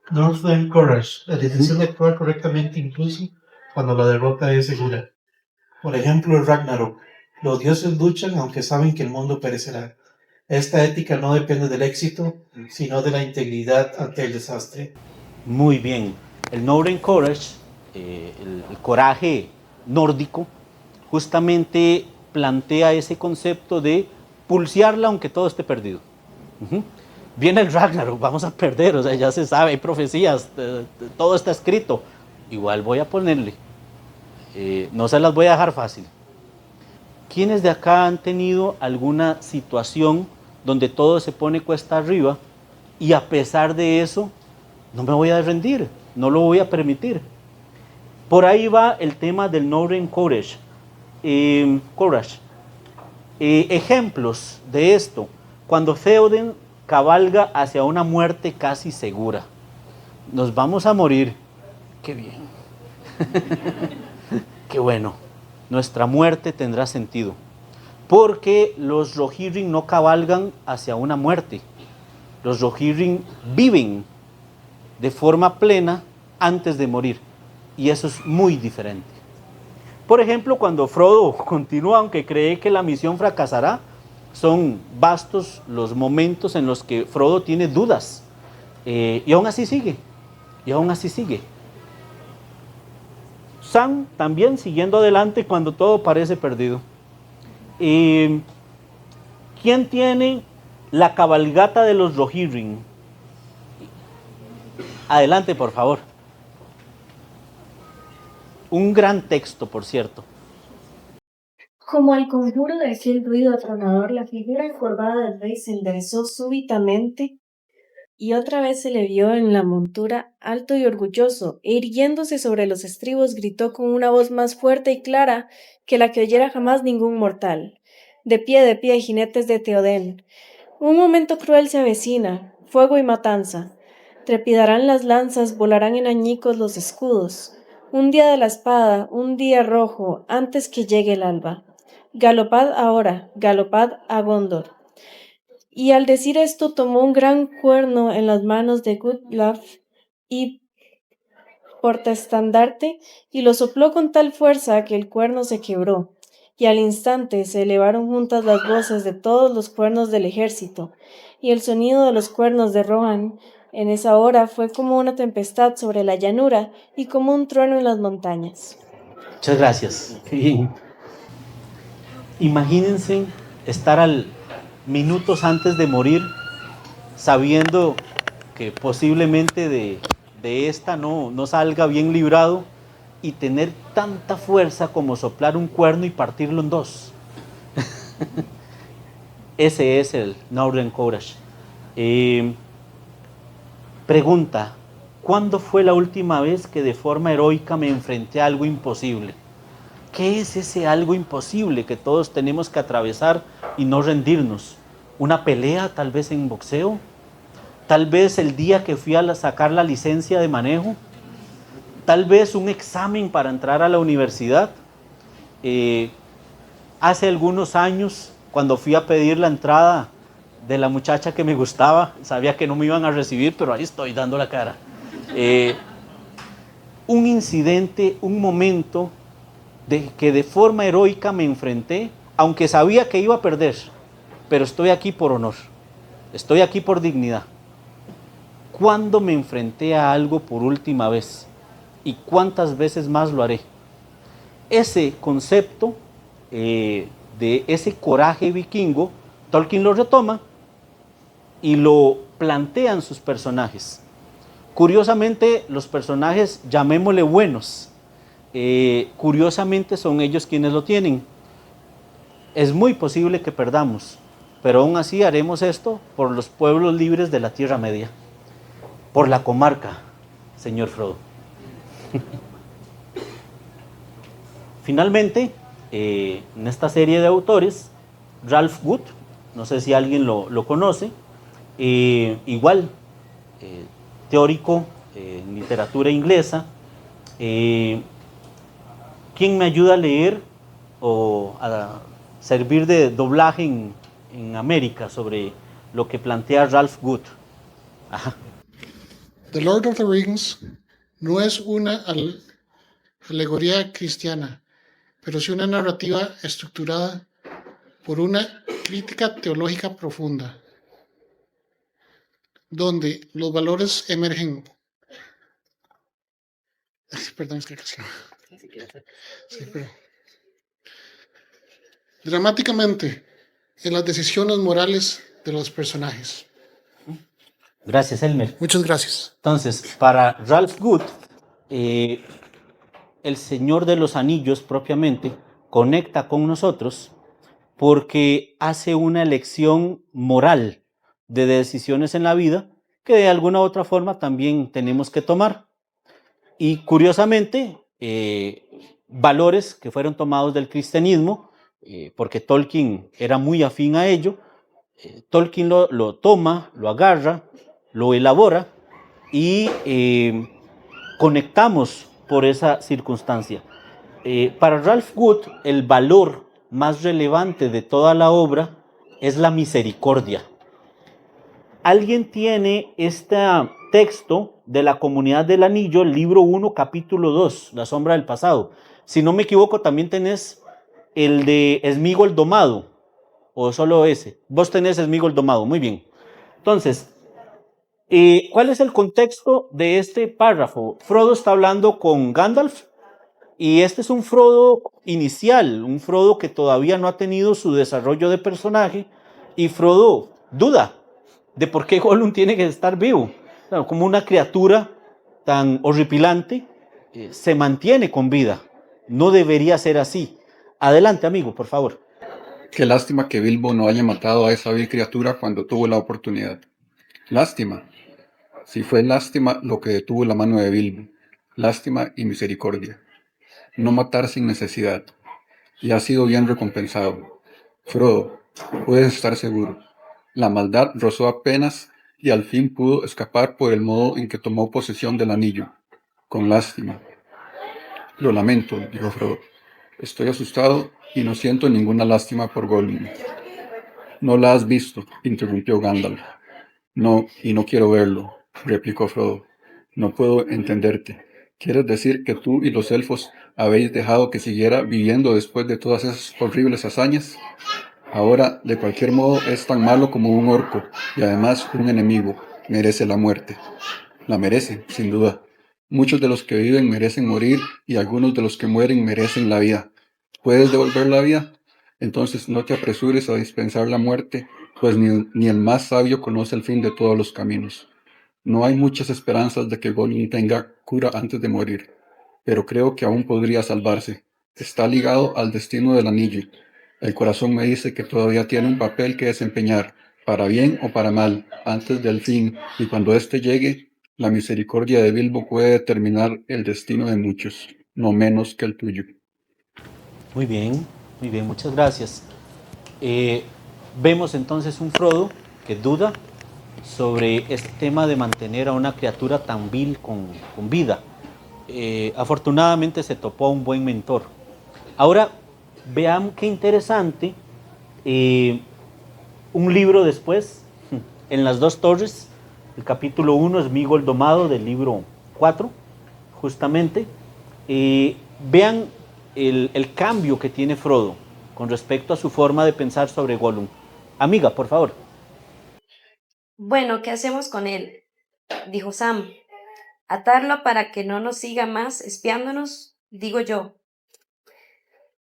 Northland Courage, la decisión de actuar correctamente incluso cuando la derrota es segura. Por ejemplo, el Ragnarok. Los dioses luchan aunque saben que el mundo perecerá. Esta ética no depende del éxito, sino de la integridad ante el desastre. Muy bien. El Northern Courage, el coraje nórdico, justamente plantea ese concepto de pulsearla aunque todo esté perdido. Viene el Ragnarok, vamos a perder, o sea, ya se sabe, hay profecías, todo está escrito. Igual voy a ponerle, no se las voy a dejar fácil. ¿Quiénes de acá han tenido alguna situación donde todo se pone cuesta arriba y a pesar de eso no me voy a rendir, no lo voy a permitir? Por ahí va el tema del Northern Courage. Ejemplos de esto, cuando Theoden cabalga hacia una muerte casi segura. Nos vamos a morir. Qué bien. Qué bueno. Nuestra muerte tendrá sentido. Porque los Rohirrim no cabalgan hacia una muerte. Los Rohirrim viven de forma plena antes de morir. Y eso es muy diferente. Por ejemplo, cuando Frodo continúa, aunque cree que la misión fracasará, son vastos los momentos en los que Frodo tiene dudas. Y aún así sigue. Y aún así sigue. Sam también siguiendo adelante cuando todo parece perdido. ¿Quién tiene la cabalgata de los Rohirrim? Adelante, por favor. Un gran texto, por cierto. Como al conjuro de aquel ruido atronador, la figura encorvada del rey se enderezó súbitamente y otra vez se le vio en la montura, alto y orgulloso, e irguiéndose sobre los estribos gritó con una voz más fuerte y clara que la que oyera jamás ningún mortal. De pie, jinetes de Theoden. Un momento cruel se avecina, fuego y matanza. Trepidarán las lanzas, volarán en añicos los escudos. Un día de la espada, un día rojo, antes que llegue el alba. Galopad ahora, galopad a Gondor. Y al decir esto tomó un gran cuerno en las manos de Gudlaf y portaestandarte y lo sopló con tal fuerza que el cuerno se quebró. y al instante se elevaron juntas las voces de todos los cuernos del ejército, y el sonido de los cuernos de Rohan en esa hora fue como una tempestad sobre la llanura y como un trueno en las montañas. Muchas gracias. Qué bien. Imagínense estar minutos antes de morir sabiendo que posiblemente de esta no salga bien librado y tener tanta fuerza como soplar un cuerno y partirlo en dos. Ese es el Northern Courage. Pregunta, ¿cuándo fue la última vez que de forma heroica me enfrenté a algo imposible? ¿Qué es ese algo imposible que todos tenemos que atravesar y no rendirnos? ¿Una pelea tal vez en boxeo? ¿Tal vez el día que fui a sacar la licencia de manejo? ¿Tal vez un examen para entrar a la universidad? Hace algunos años, cuando fui a pedir la entrada de la muchacha que me gustaba, sabía que no me iban a recibir, pero ahí estoy dando la cara. Un incidente, un momento de que de forma heroica me enfrenté, aunque sabía que iba a perder, pero estoy aquí por honor, estoy aquí por dignidad. ¿Cuándo me enfrenté a algo por última vez? ¿Y cuántas veces más lo haré? Ese concepto de ese coraje vikingo, Tolkien lo retoma y lo plantea en sus personajes. Curiosamente, los personajes, llamémosle buenos, curiosamente son ellos quienes lo tienen. Es muy posible que perdamos, pero aún así haremos esto por los pueblos libres de la Tierra Media, por la comarca, señor Frodo. Finalmente, en esta serie de autores, Ralph Wood, no sé si alguien lo conoce, igual, teórico en literatura inglesa. ¿Quién me ayuda a leer o a servir de doblaje en América sobre lo que plantea Ralph Wood? Ajá. The Lord of the Rings no es una alegoría cristiana, pero sí una narrativa estructurada por una crítica teológica profunda, donde los valores emergen. Perdón, es que casi no. Sí, pero dramáticamente en las decisiones morales de los personajes. Gracias, Elmer. Muchas gracias. Entonces, para Ralph Wood, el Señor de los Anillos propiamente conecta con nosotros porque hace una elección moral de decisiones en la vida que de alguna u otra forma también tenemos que tomar. Y curiosamente, valores que fueron tomados del cristianismo, porque Tolkien era muy afín a ello, Tolkien lo toma, lo agarra, lo elabora y conectamos por esa circunstancia. Para Ralph Wood, el valor más relevante de toda la obra es la misericordia. ¿Alguien tiene este texto de la Comunidad del Anillo, libro 1, capítulo 2, La sombra del pasado? Si no me equivoco, también tenés el de Sméagol el domado, o solo ese. Vos tenés Sméagol el domado, muy bien. Entonces, ¿cuál es el contexto de este párrafo? Frodo está hablando con Gandalf, y este es un Frodo inicial, un Frodo que todavía no ha tenido su desarrollo de personaje, y Frodo duda de por qué Gollum tiene que estar vivo. Claro, como una criatura tan horripilante se mantiene con vida. No debería ser así. Adelante, amigo, por favor. Qué lástima que Bilbo no haya matado a esa vil criatura cuando tuvo la oportunidad. Lástima. Si fue lástima lo que detuvo la mano de Bilbo. Lástima y misericordia. No matar sin necesidad. Y ha sido bien recompensado. Frodo, puedes estar seguro. La maldad rozó apenas y al fin pudo escapar por el modo en que tomó posesión del anillo. Con lástima. Lo lamento, dijo Frodo. Estoy asustado y no siento ninguna lástima por Gollum. No la has visto, interrumpió Gandalf. No, y no quiero verlo, replicó Frodo. No puedo entenderte. ¿Quieres decir que tú y los elfos habéis dejado que siguiera viviendo después de todas esas horribles hazañas? Ahora, de cualquier modo, es tan malo como un orco y además un enemigo. Merece la muerte. La merece, sin duda. Muchos de los que viven merecen morir y algunos de los que mueren merecen la vida. ¿Puedes devolver la vida? Entonces no te apresures a dispensar la muerte, pues ni el más sabio conoce el fin de todos los caminos. No hay muchas esperanzas de que Gollum tenga cura antes de morir, pero creo que aún podría salvarse. Está ligado al destino del anillo. El corazón me dice que todavía tiene un papel que desempeñar, para bien o para mal, antes del fin, y cuando éste llegue, la misericordia de Bilbo puede determinar el destino de muchos, no menos que el tuyo. Muy bien, muchas gracias. Vemos entonces un Frodo que duda sobre este tema de mantener a una criatura tan vil con vida. Afortunadamente se topó un buen mentor. Ahora, vean qué interesante, un libro después, en las dos torres, el capítulo 1 es Migo el Domado del libro 4, justamente. Vean el cambio que tiene Frodo con respecto a su forma de pensar sobre Gollum. Amiga, por favor. Bueno, ¿qué hacemos con él?, dijo Sam. ¿Atarlo para que no nos siga más espiándonos?, digo yo.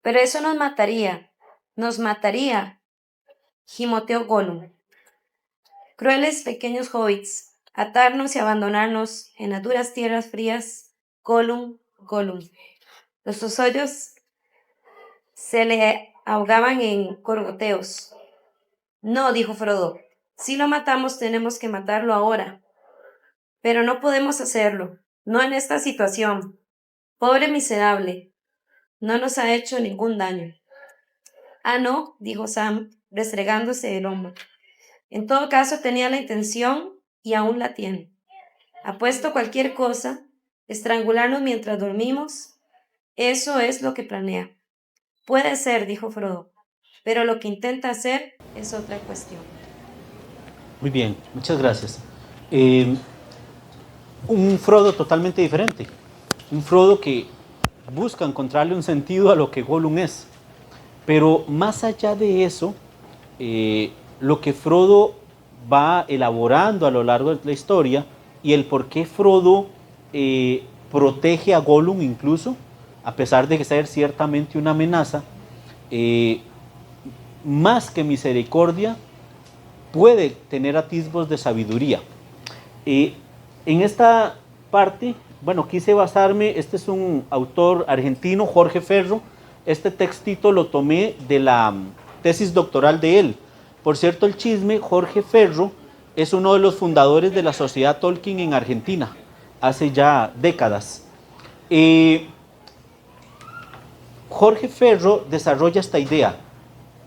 Pero eso nos mataría, gimoteó Gollum. Crueles pequeños hobbits, atarnos y abandonarnos en las duras tierras frías. Gollum. Los ojos se le ahogaban en gorgoteos. No, dijo Frodo. Si lo matamos, tenemos que matarlo ahora. Pero no podemos hacerlo, no en esta situación. Pobre miserable, no nos ha hecho ningún daño. Ah, no, dijo Sam, restregándose el hombro. En todo caso, tenía la intención y aún la tiene. Apuesto cualquier cosa, estrangularnos mientras dormimos, eso es lo que planea. Puede ser, dijo Frodo, pero lo que intenta hacer es otra cuestión. Muy bien, muchas gracias. Un Frodo totalmente diferente. Un Frodo que busca encontrarle un sentido a lo que Gollum es. Pero más allá de eso, lo que Frodo va elaborando a lo largo de la historia y el por qué Frodo protege a Gollum incluso, a pesar de ser ciertamente una amenaza, más que misericordia, puede tener atisbos de sabiduría. En esta parte, bueno, quise basarme, este es un autor argentino, Jorge Ferro. Este textito lo tomé de la tesis doctoral de él. Por cierto, el chisme, Jorge Ferro es uno de los fundadores de la Sociedad Tolkien en Argentina, hace ya décadas. Jorge Ferro desarrolla esta idea.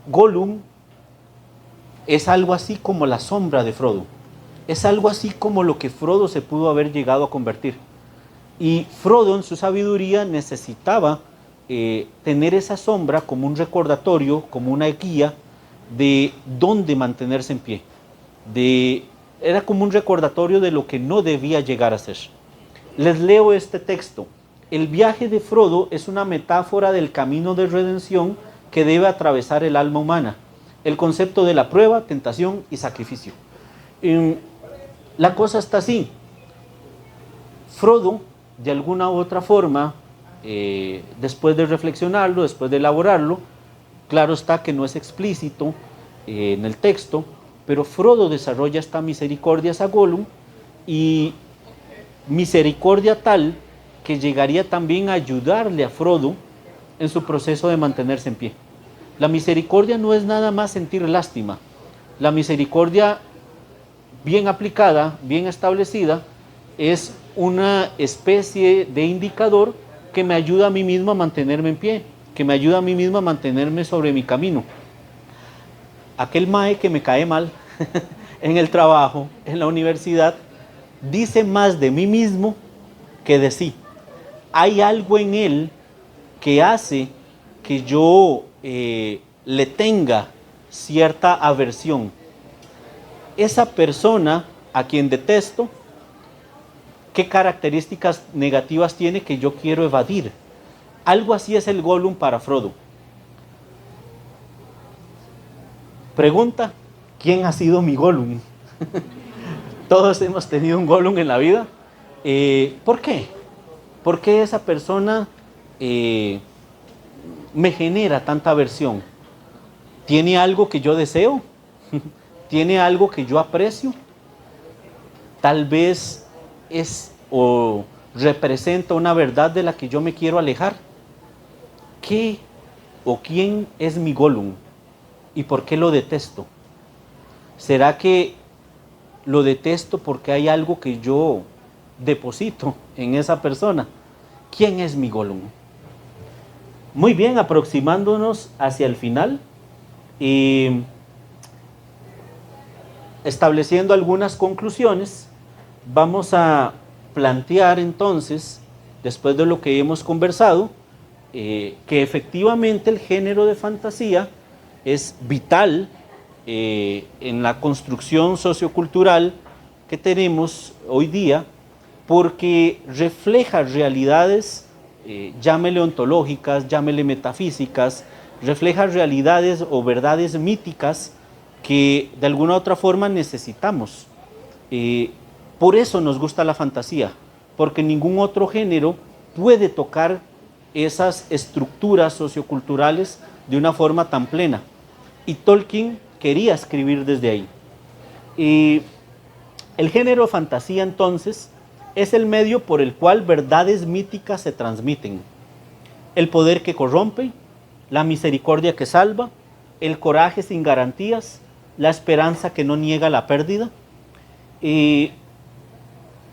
Gollum es algo así como la sombra de Frodo. Es algo así como lo que Frodo se pudo haber llegado a convertir. Y Frodo, en su sabiduría, necesitaba tener esa sombra como un recordatorio, como una guía de dónde mantenerse en pie. Era como un recordatorio de lo que no debía llegar a ser. Les leo este texto. El viaje de Frodo es una metáfora del camino de redención que debe atravesar el alma humana. El concepto de la prueba, tentación y sacrificio. La cosa está así. Frodo, de alguna u otra forma, después de reflexionarlo, después de elaborarlo, claro está que no es explícito en el texto, pero Frodo desarrolla esta misericordia hacia Gollum, y misericordia tal que llegaría también a ayudarle a Frodo en su proceso de mantenerse en pie. La misericordia no es nada más sentir lástima. La misericordia bien aplicada, bien establecida, es una especie de indicador que me ayuda a mí mismo a mantenerme en pie, que me ayuda a mí mismo a mantenerme sobre mi camino. Aquel mae que me cae mal en el trabajo, en la universidad, dice más de mí mismo que de sí. Hay algo en él que hace que yo le tenga cierta aversión. Esa persona a quien detesto, ¿Qué características negativas tiene que yo quiero evadir? Algo así es el Gollum para Frodo. Pregunta, ¿quién ha sido mi Gollum? Todos hemos tenido un Gollum en la vida. ¿Por qué? ¿Por qué esa persona me genera tanta aversión? ¿Tiene algo que yo deseo? ¿Tiene algo que yo aprecio? Tal vez es o representa una verdad de la que yo me quiero alejar. ¿Qué o quién es mi Gollum? ¿Y por qué lo detesto? ¿Será que lo detesto porque hay algo que yo deposito en esa persona? ¿Quién es mi Gollum? Muy bien, aproximándonos hacia el final y estableciendo algunas conclusiones, vamos a plantear entonces, después de lo que hemos conversado, que efectivamente el género de fantasía es vital en la construcción sociocultural que tenemos hoy día, porque refleja realidades, llámele ontológicas, llámele metafísicas, refleja realidades o verdades míticas que de alguna u otra forma necesitamos. Por eso nos gusta la fantasía, porque ningún otro género puede tocar esas estructuras socioculturales de una forma tan plena. Y Tolkien quería escribir desde ahí. Y el género fantasía entonces es el medio por el cual verdades míticas se transmiten. El poder que corrompe, la misericordia que salva, el coraje sin garantías, la esperanza que no niega la pérdida. Y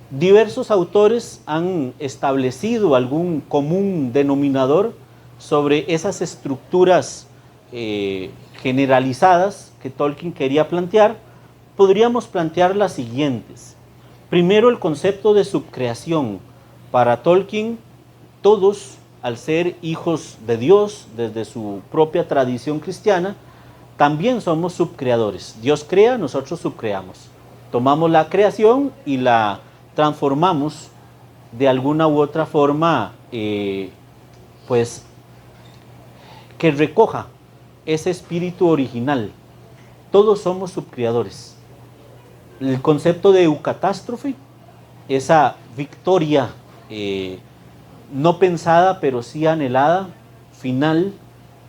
diversos autores han establecido algún común denominador sobre esas estructuras generalizadas que Tolkien quería plantear. Podríamos plantear las siguientes. Primero, el concepto de subcreación. Para Tolkien, todos, al ser hijos de Dios, desde su propia tradición cristiana, también somos subcreadores. Dios crea, nosotros subcreamos. Tomamos la creación y la transformamos de alguna u otra forma, pues, que recoja ese espíritu original. Todos somos subcreadores. El concepto de eucatástrofe, esa victoria no pensada pero sí anhelada, final,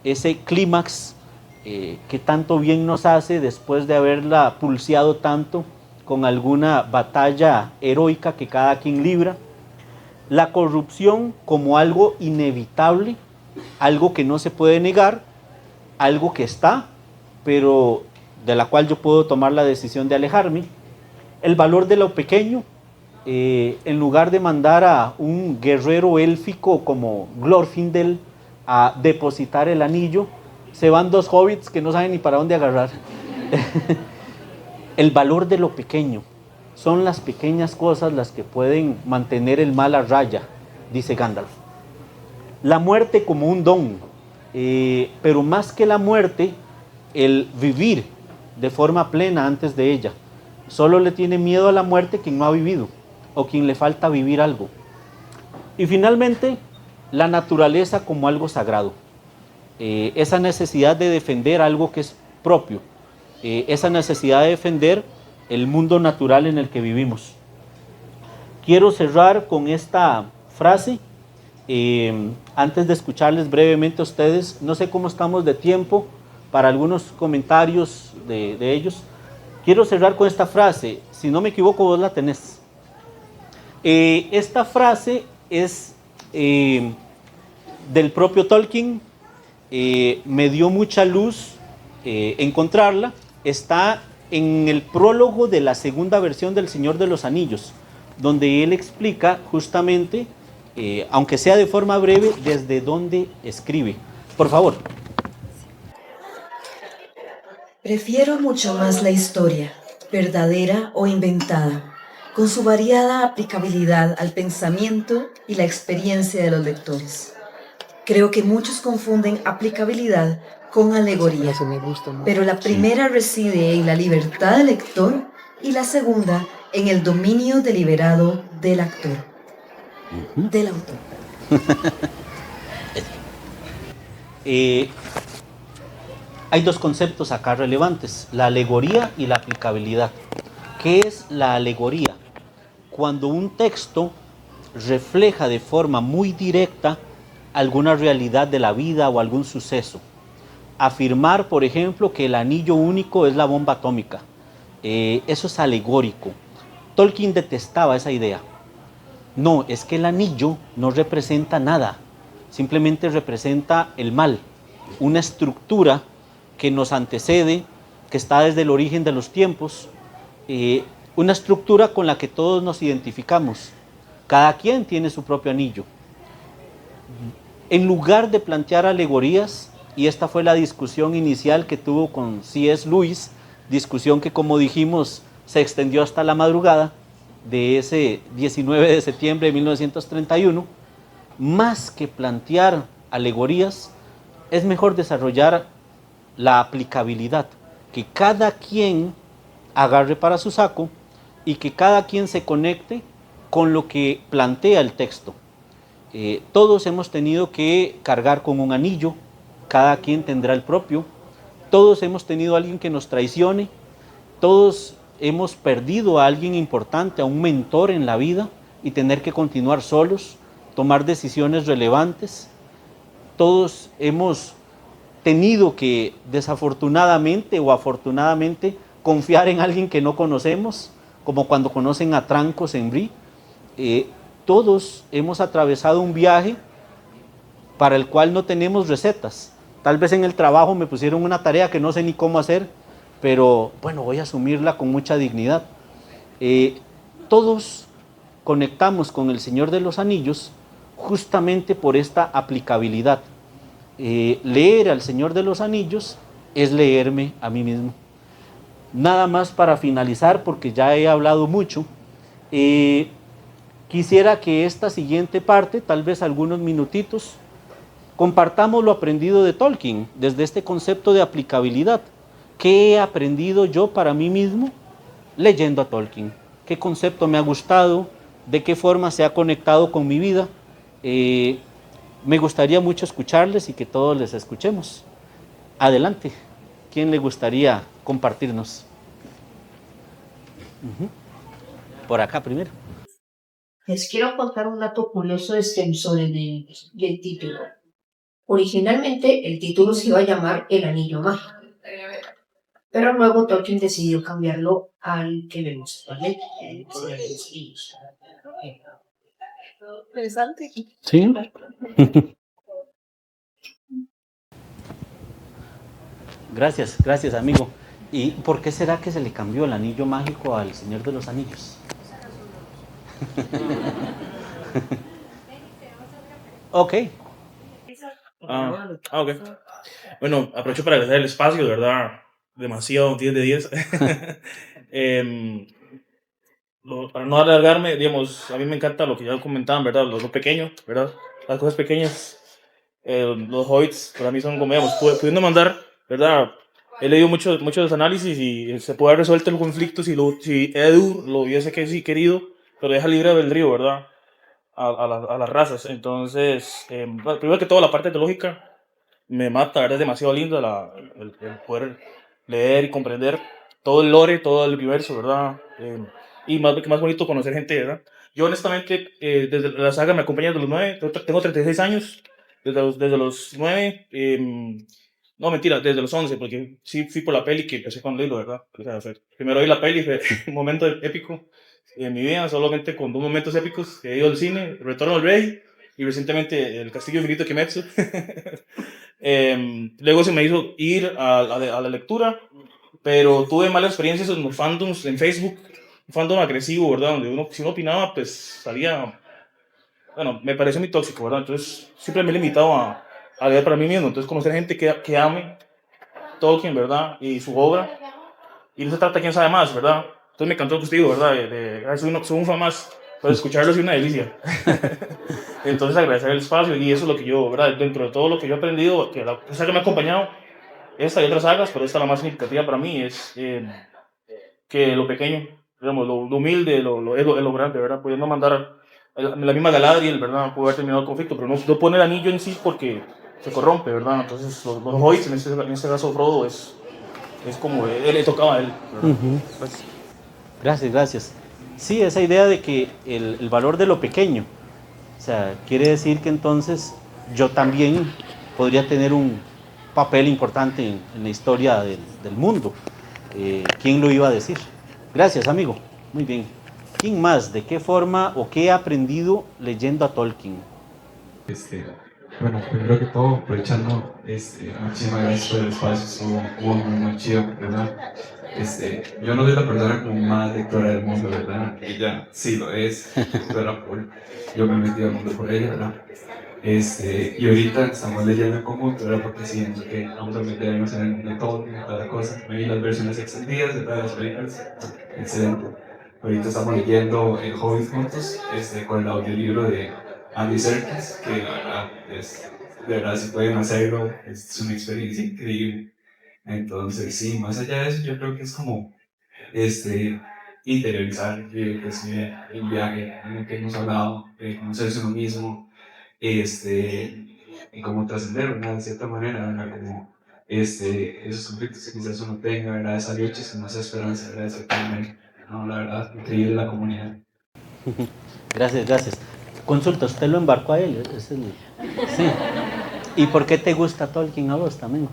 ese clímax que tanto bien nos hace después de haberla pulseado tanto con alguna batalla heroica que cada quien libra. La corrupción como algo inevitable, algo que no se puede negar, algo que está, pero de la cual yo puedo tomar la decisión de alejarme. El valor de lo pequeño, en lugar de mandar a un guerrero élfico como Glorfindel a depositar el anillo, se van dos hobbits que no saben ni para dónde agarrar. El valor de lo pequeño, son las pequeñas cosas las que pueden mantener el mal a raya, dice Gandalf. La muerte como un don, pero más que la muerte, el vivir de forma plena antes de ella. Solo le tiene miedo a la muerte quien no ha vivido o quien le falta vivir algo. Y finalmente, la naturaleza como algo sagrado. Esa necesidad de defender algo que es propio, esa necesidad de defender el mundo natural en el que vivimos. Quiero cerrar con esta frase, antes de escucharles brevemente a ustedes. No sé cómo estamos de tiempo para algunos comentarios de ellos. Quiero cerrar con esta frase, si no me equivoco vos la tenés. Esta frase es del propio Tolkien, me dio mucha luz encontrarla. Está en el prólogo de la segunda versión del Señor de los Anillos, donde él explica justamente, aunque sea de forma breve, desde dónde escribe. Por favor. Prefiero mucho más la historia, verdadera o inventada, con su variada aplicabilidad al pensamiento y la experiencia de los lectores. Creo que muchos confunden aplicabilidad con alegoría, pero la primera reside en la libertad del lector y la segunda en el dominio deliberado del actor, del autor. Hay dos conceptos acá relevantes, la alegoría y la aplicabilidad. ¿Qué es la alegoría? Cuando un texto refleja de forma muy directa alguna realidad de la vida o algún suceso. Afirmar, por ejemplo, que el anillo único es la bomba atómica. Eso es alegórico. Tolkien detestaba esa idea. No, es que el anillo no representa nada, simplemente representa el mal, una estructura que nos antecede, que está desde el origen de los tiempos, una estructura con la que todos nos identificamos. Cada quien tiene su propio anillo. En lugar de plantear alegorías, y esta fue la discusión inicial que tuvo con C.S. Lewis, discusión que, como dijimos, se extendió hasta la madrugada de ese 19 de septiembre de 1931, más que plantear alegorías, es mejor desarrollar la aplicabilidad, que cada quien agarre para su saco y que cada quien se conecte con lo que plantea el texto. Todos hemos tenido que cargar con un anillo, cada quien tendrá el propio, todos hemos tenido a alguien que nos traicione, todos hemos perdido a alguien importante, a un mentor en la vida y tener que continuar solos, tomar decisiones relevantes. Todos hemos tenido que, desafortunadamente o afortunadamente, confiar en alguien que no conocemos, como cuando conocen a Trancos en Brie. Todos hemos atravesado un viaje para el cual no tenemos recetas. Tal vez en el trabajo me pusieron una tarea que no sé ni cómo hacer, pero bueno, voy a asumirla con mucha dignidad. Todos conectamos con el Señor de los Anillos justamente por esta aplicabilidad. Leer al Señor de los Anillos es leerme a mí mismo. Nada más para finalizar, porque ya he hablado mucho, quisiera que esta siguiente parte, tal vez algunos minutitos, compartamos lo aprendido de Tolkien, desde este concepto de aplicabilidad. ¿Qué he aprendido yo para mí mismo leyendo a Tolkien? ¿Qué concepto me ha gustado? ¿De qué forma se ha conectado con mi vida? Me gustaría mucho escucharles y que todos les escuchemos. Adelante. ¿Quién le gustaría compartirnos? Por acá primero. Les quiero contar un dato curioso sobre el título. Originalmente el título se iba a llamar El Anillo Mágico, pero luego Tolkien decidió cambiarlo al que vemos actualmente, El Señor de los Anillos. Interesante. Sí. Gracias amigo. ¿Y por qué será que se le cambió el anillo mágico al Señor de los Anillos? Ok. Ok. Bueno, aprovecho para agradecer el espacio, de verdad, demasiado, 10 de 10. Para no alargarme, digamos, a mí me encanta lo que ya comentaban, ¿verdad? Lo pequeño, ¿verdad? Las cosas pequeñas. Los hobbits para mí son como, digamos, pudiendo mandar, ¿verdad? He leído muchos análisis y se puede haber resuelto el conflicto si Edu lo hubiese querido, pero deja libre albedrío, ¿verdad? A las razas. Entonces, primero que todo, la parte teológica me mata, ¿verdad? Es demasiado lindo el poder leer y comprender todo el lore, todo el universo, ¿verdad? Y más bonito conocer gente, ¿verdad? Yo honestamente, desde la saga me acompaña desde los 9, tengo 36 años, desde los 9, no mentira, desde los 11, porque sí fui por la peli que empecé con Lilo, ¿verdad? O sea, primero vi la peli, fue un momento épico en mi vida, solamente con 2 momentos épicos, he ido al cine, Retorno al Rey, y recientemente El Castillo Infinito de Kimetsu. Luego se me hizo ir a la lectura, pero tuve malas experiencias en los fandoms en Facebook, un fandom agresivo, ¿verdad? Donde si uno opinaba, pues salía, bueno, me pareció muy tóxico, ¿verdad? Entonces siempre me he limitado a leer para mí mismo, entonces conocer gente que ame Tolkien, ¿verdad? Y su obra, y no se trata de quién sabe más, ¿verdad? Entonces me encantó el contigo, ¿verdad? Soy un fan más, pero escucharlo es una delicia. Entonces agradecer el espacio, y eso es lo que yo, ¿verdad? Dentro de todo lo que yo he aprendido, que la saga me ha acompañado, esta y otras sagas, pero esta la más significativa para mí es que lo pequeño digamos, lo humilde, lo grande, ¿verdad? Pudiendo mandar la misma Galadriel, ¿verdad? Pudo haber terminado el conflicto, pero no pone el anillo en sí porque se corrompe, ¿verdad? Entonces los Hoyts, en este caso Frodo, es como él le tocaba a él, ¿verdad? Pues, Gracias, gracias. Sí, esa idea de que el valor de lo pequeño, o sea, quiere decir que entonces yo también podría tener un papel importante en la historia del mundo. ¿Quién lo iba a decir? Gracias, amigo. Muy bien. ¿Quién más? ¿De qué forma o qué ha aprendido leyendo a Tolkien? Bueno, primero que todo, aprovechando, muchísimas gracias por el espacio, estuvo muy chido, ¿verdad? Yo no soy la persona como más lectora del mundo, ¿verdad? Ella sí lo es, lectora por, yo me he metido al mundo por ella, ¿verdad? Y ahorita estamos leyendo en conjunto, ¿verdad? Porque siento que vamos a meternos en el mundo de Tolkien, en toda la cosa. Me vi las versiones extendidas, ¿verdad? Las películas, excelente. Ahorita estamos leyendo El Hobbit juntos, con el audiolibro de Andy Serkis, que la verdad de verdad si pueden hacerlo, es una experiencia increíble. Entonces sí, más allá de eso yo creo que es como interiorizar, yo creo que es el viaje en el que hemos hablado, de conocerse uno mismo, y como trascender, ¿verdad? De cierta manera, ¿verdad? Como esos conflictos que quizás uno tenga, ¿verdad? Esa lucha, esa esperanza, ¿verdad? De cierta manera. No, la verdad, increíble la comunidad. Gracias, gracias. Consulta, ¿usted lo embarcó a él? Sí. ¿Y por qué te gusta Tolkien a vos también?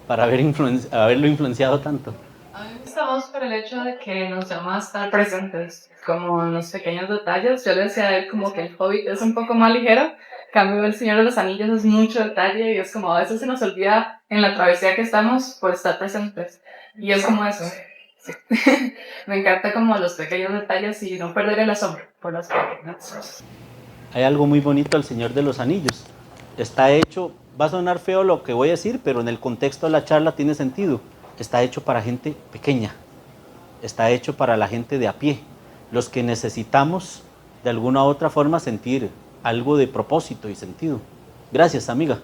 Para haberlo influenciado tanto. A mí me gusta más por el hecho de que nos llama a estar presentes, como en los pequeños detalles. Yo le decía a él como que el Hobbit es un poco más ligero, en cambio el Señor de los Anillos es mucho detalle y es como a veces se nos olvida en la travesía que estamos por estar presentes. Y es como eso. Sí. Me encanta como los pequeños detalles y no perder el asombro por las pequeñas. Hay algo muy bonito al Señor de los Anillos. Está hecho, va a sonar feo lo que voy a decir, pero en el contexto de la charla tiene sentido. Está hecho para gente pequeña. Está hecho para la gente de a pie. Los que necesitamos de alguna u otra forma sentir algo de propósito y sentido. Gracias, amiga.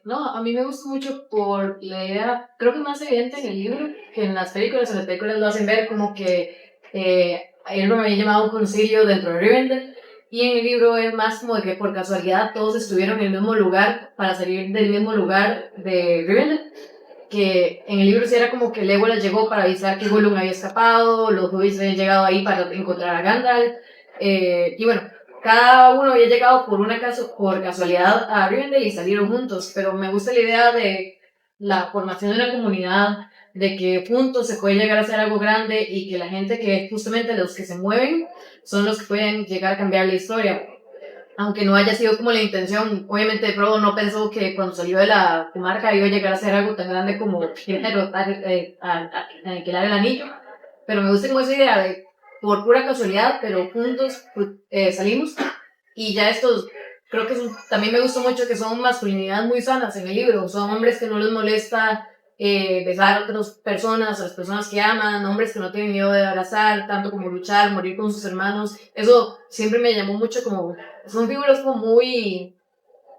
No, a mí me gusta mucho por la idea, creo que es más evidente en el libro que en las películas. En las películas lo hacen ver como que ayer me había llamado a un concilio dentro de Rivendell, y en el libro es más como de que por casualidad todos estuvieron en el mismo lugar para salir del mismo lugar de Rivendell, que en el libro sí era como que Legolas llegó para avisar que Gollum había escapado, los hobbits habían llegado ahí para encontrar a Gandalf, y bueno, cada uno había llegado por casualidad a Rivendell y salieron juntos, pero me gusta la idea de la formación de una comunidad, de que juntos se puede llegar a hacer algo grande y que la gente que justamente los que se mueven son los que pueden llegar a cambiar la historia. Aunque no haya sido como la intención, obviamente Frodo no pensó que cuando salió de la comarca iba a llegar a ser algo tan grande como aniquilar el anillo, pero me gusta como esa idea de por pura casualidad, pero juntos salimos. Y ya estos, creo que también me gustó mucho que son masculinidades muy sanas en el libro. Son hombres que no les molesta besar a otras personas, a las personas que aman, hombres que no tienen miedo de abrazar, tanto como luchar, morir con sus hermanos. Eso siempre me llamó mucho, como son figuras como muy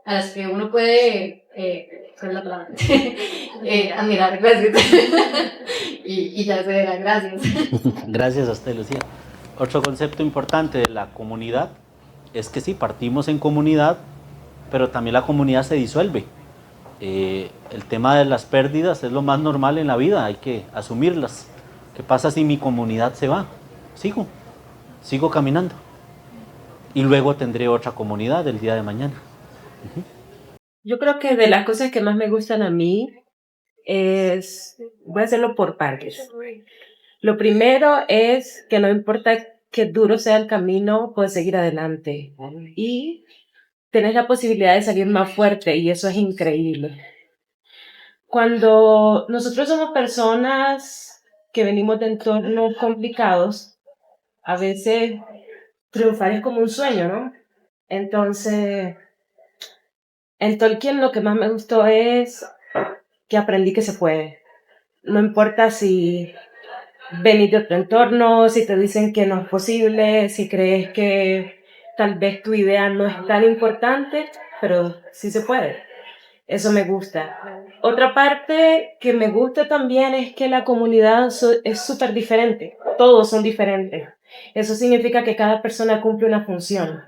a las que uno puede ¿cuál es la palabra? Admirar, gracias. y ya se verá, gracias. Gracias a usted, Lucía. Otro concepto importante de la comunidad es que sí, partimos en comunidad, pero también la comunidad se disuelve. El tema de las pérdidas es lo más normal en la vida, hay que asumirlas. ¿Qué pasa si mi comunidad se va? Sigo caminando. Y luego tendré otra comunidad el día de mañana. Yo creo que de las cosas que más me gustan a mí voy a hacerlo por partes. Lo primero es que no importa qué duro sea el camino, puedes seguir adelante y tenés la posibilidad de salir más fuerte, y eso es increíble. Cuando nosotros somos personas que venimos de entornos complicados, a veces triunfar es como un sueño, ¿no? Entonces, en Tolkien lo que más me gustó es que aprendí que se puede. No importa si venís de otro entorno, si te dicen que no es posible, si crees que tal vez tu idea no es tan importante, pero sí se puede. Eso me gusta. Otra parte que me gusta también es que la comunidad es súper diferente, todos son diferentes. Eso significa que cada persona cumple una función.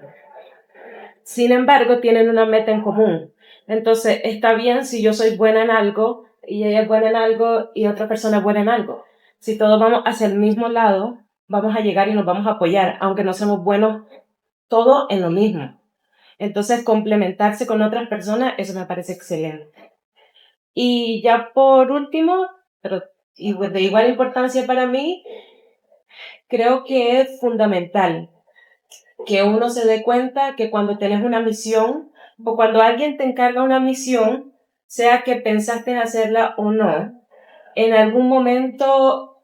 Sin embargo, tienen una meta en común. Entonces, está bien si yo soy buena en algo y ella es buena en algo y otra persona es buena en algo. Si todos vamos hacia el mismo lado, vamos a llegar y nos vamos a apoyar, aunque no seamos buenos todos en lo mismo. Entonces, complementarse con otras personas, eso me parece excelente. Y ya por último, pero de igual importancia para mí, creo que es fundamental que uno se dé cuenta que cuando tienes una misión o cuando alguien te encarga una misión, sea que pensaste en hacerla o no, en algún momento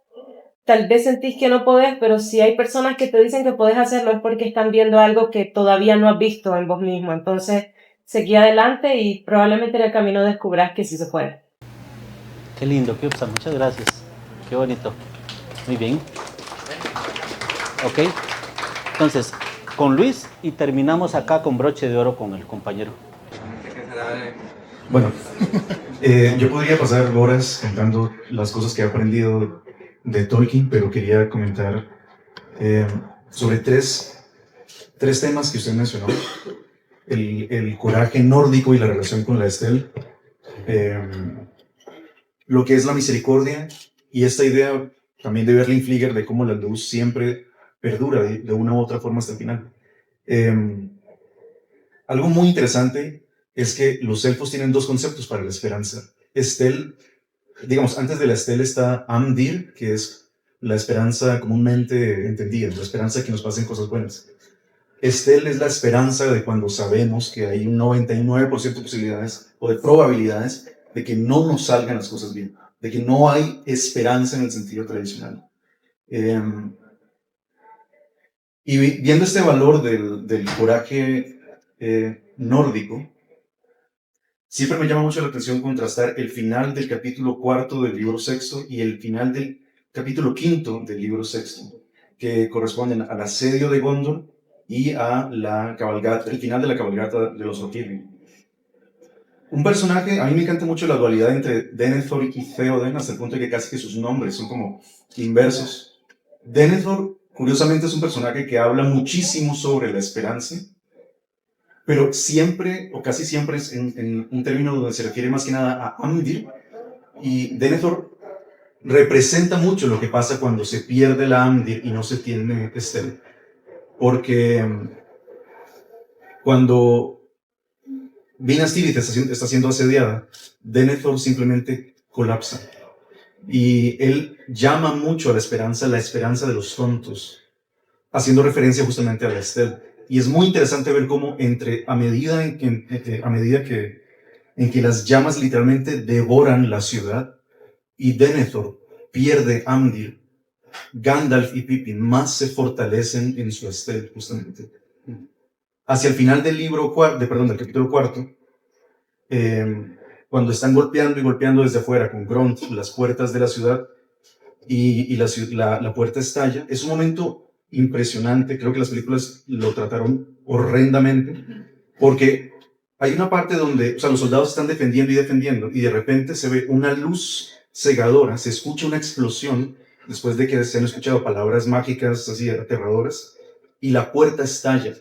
tal vez sentís que no podés, pero si hay personas que te dicen que podés hacerlo es porque están viendo algo que todavía no has visto en vos mismo. Entonces, seguí adelante y probablemente en el camino descubras que sí se puede. Qué lindo, Kyubsa, muchas gracias. Qué bonito. Muy bien. Ok. Entonces, con Luis y terminamos acá con broche de oro con el compañero. Bueno, yo podría pasar horas contando las cosas que he aprendido de Tolkien, pero quería comentar sobre tres temas que usted mencionó. El coraje nórdico y la relación con la Estelle, lo que es la misericordia y esta idea también de Berlin Flieger de cómo la luz siempre perdura de una u otra forma hasta el final. Algo muy interesante es que los elfos tienen dos conceptos para la esperanza. Estelle, digamos, antes de la Estelle está Amdir, que es la esperanza comúnmente entendida, la esperanza de que nos pasen cosas buenas. Estelle es la esperanza de cuando sabemos que hay un 99% de posibilidades o de probabilidades de que no nos salgan las cosas bien, de que no hay esperanza en el sentido tradicional. Y viendo este valor del coraje nórdico, siempre me llama mucho la atención contrastar el final del capítulo 4 del libro 6 y el final del capítulo 5 del libro 6, que corresponden al asedio de Gondor y a la cabalgata, el final de la cabalgata de los Rohirrim. Un personaje, a mí me encanta mucho la dualidad entre Denethor y Theoden, hasta el punto de que casi que sus nombres son como inversos. Denethor, curiosamente, es un personaje que habla muchísimo sobre la esperanza, pero siempre, o casi siempre, es en un término donde se refiere más que nada a Amdir, y Denethor representa mucho lo que pasa cuando se pierde la Amdir y no se tiene Estelle. Porque cuando Minas Tirith está siendo asediada, Denethor simplemente colapsa. Y él llama mucho a la esperanza de los tontos, haciendo referencia justamente a la Estelle. Y es muy interesante ver cómo a medida en que las llamas literalmente devoran la ciudad y Denethor pierde Amdir, Gandalf y Pippin más se fortalecen en su Estelle, justamente. Hacia el final del del capítulo 4, cuando están golpeando y golpeando desde afuera con Gront las puertas de la ciudad y la puerta estalla, es un momento impresionante. Creo que las películas lo trataron horrendamente, porque hay una parte donde, o sea, los soldados están defendiendo y de repente se ve una luz cegadora, se escucha una explosión después de que se han escuchado palabras mágicas así aterradoras, y la puerta estalla.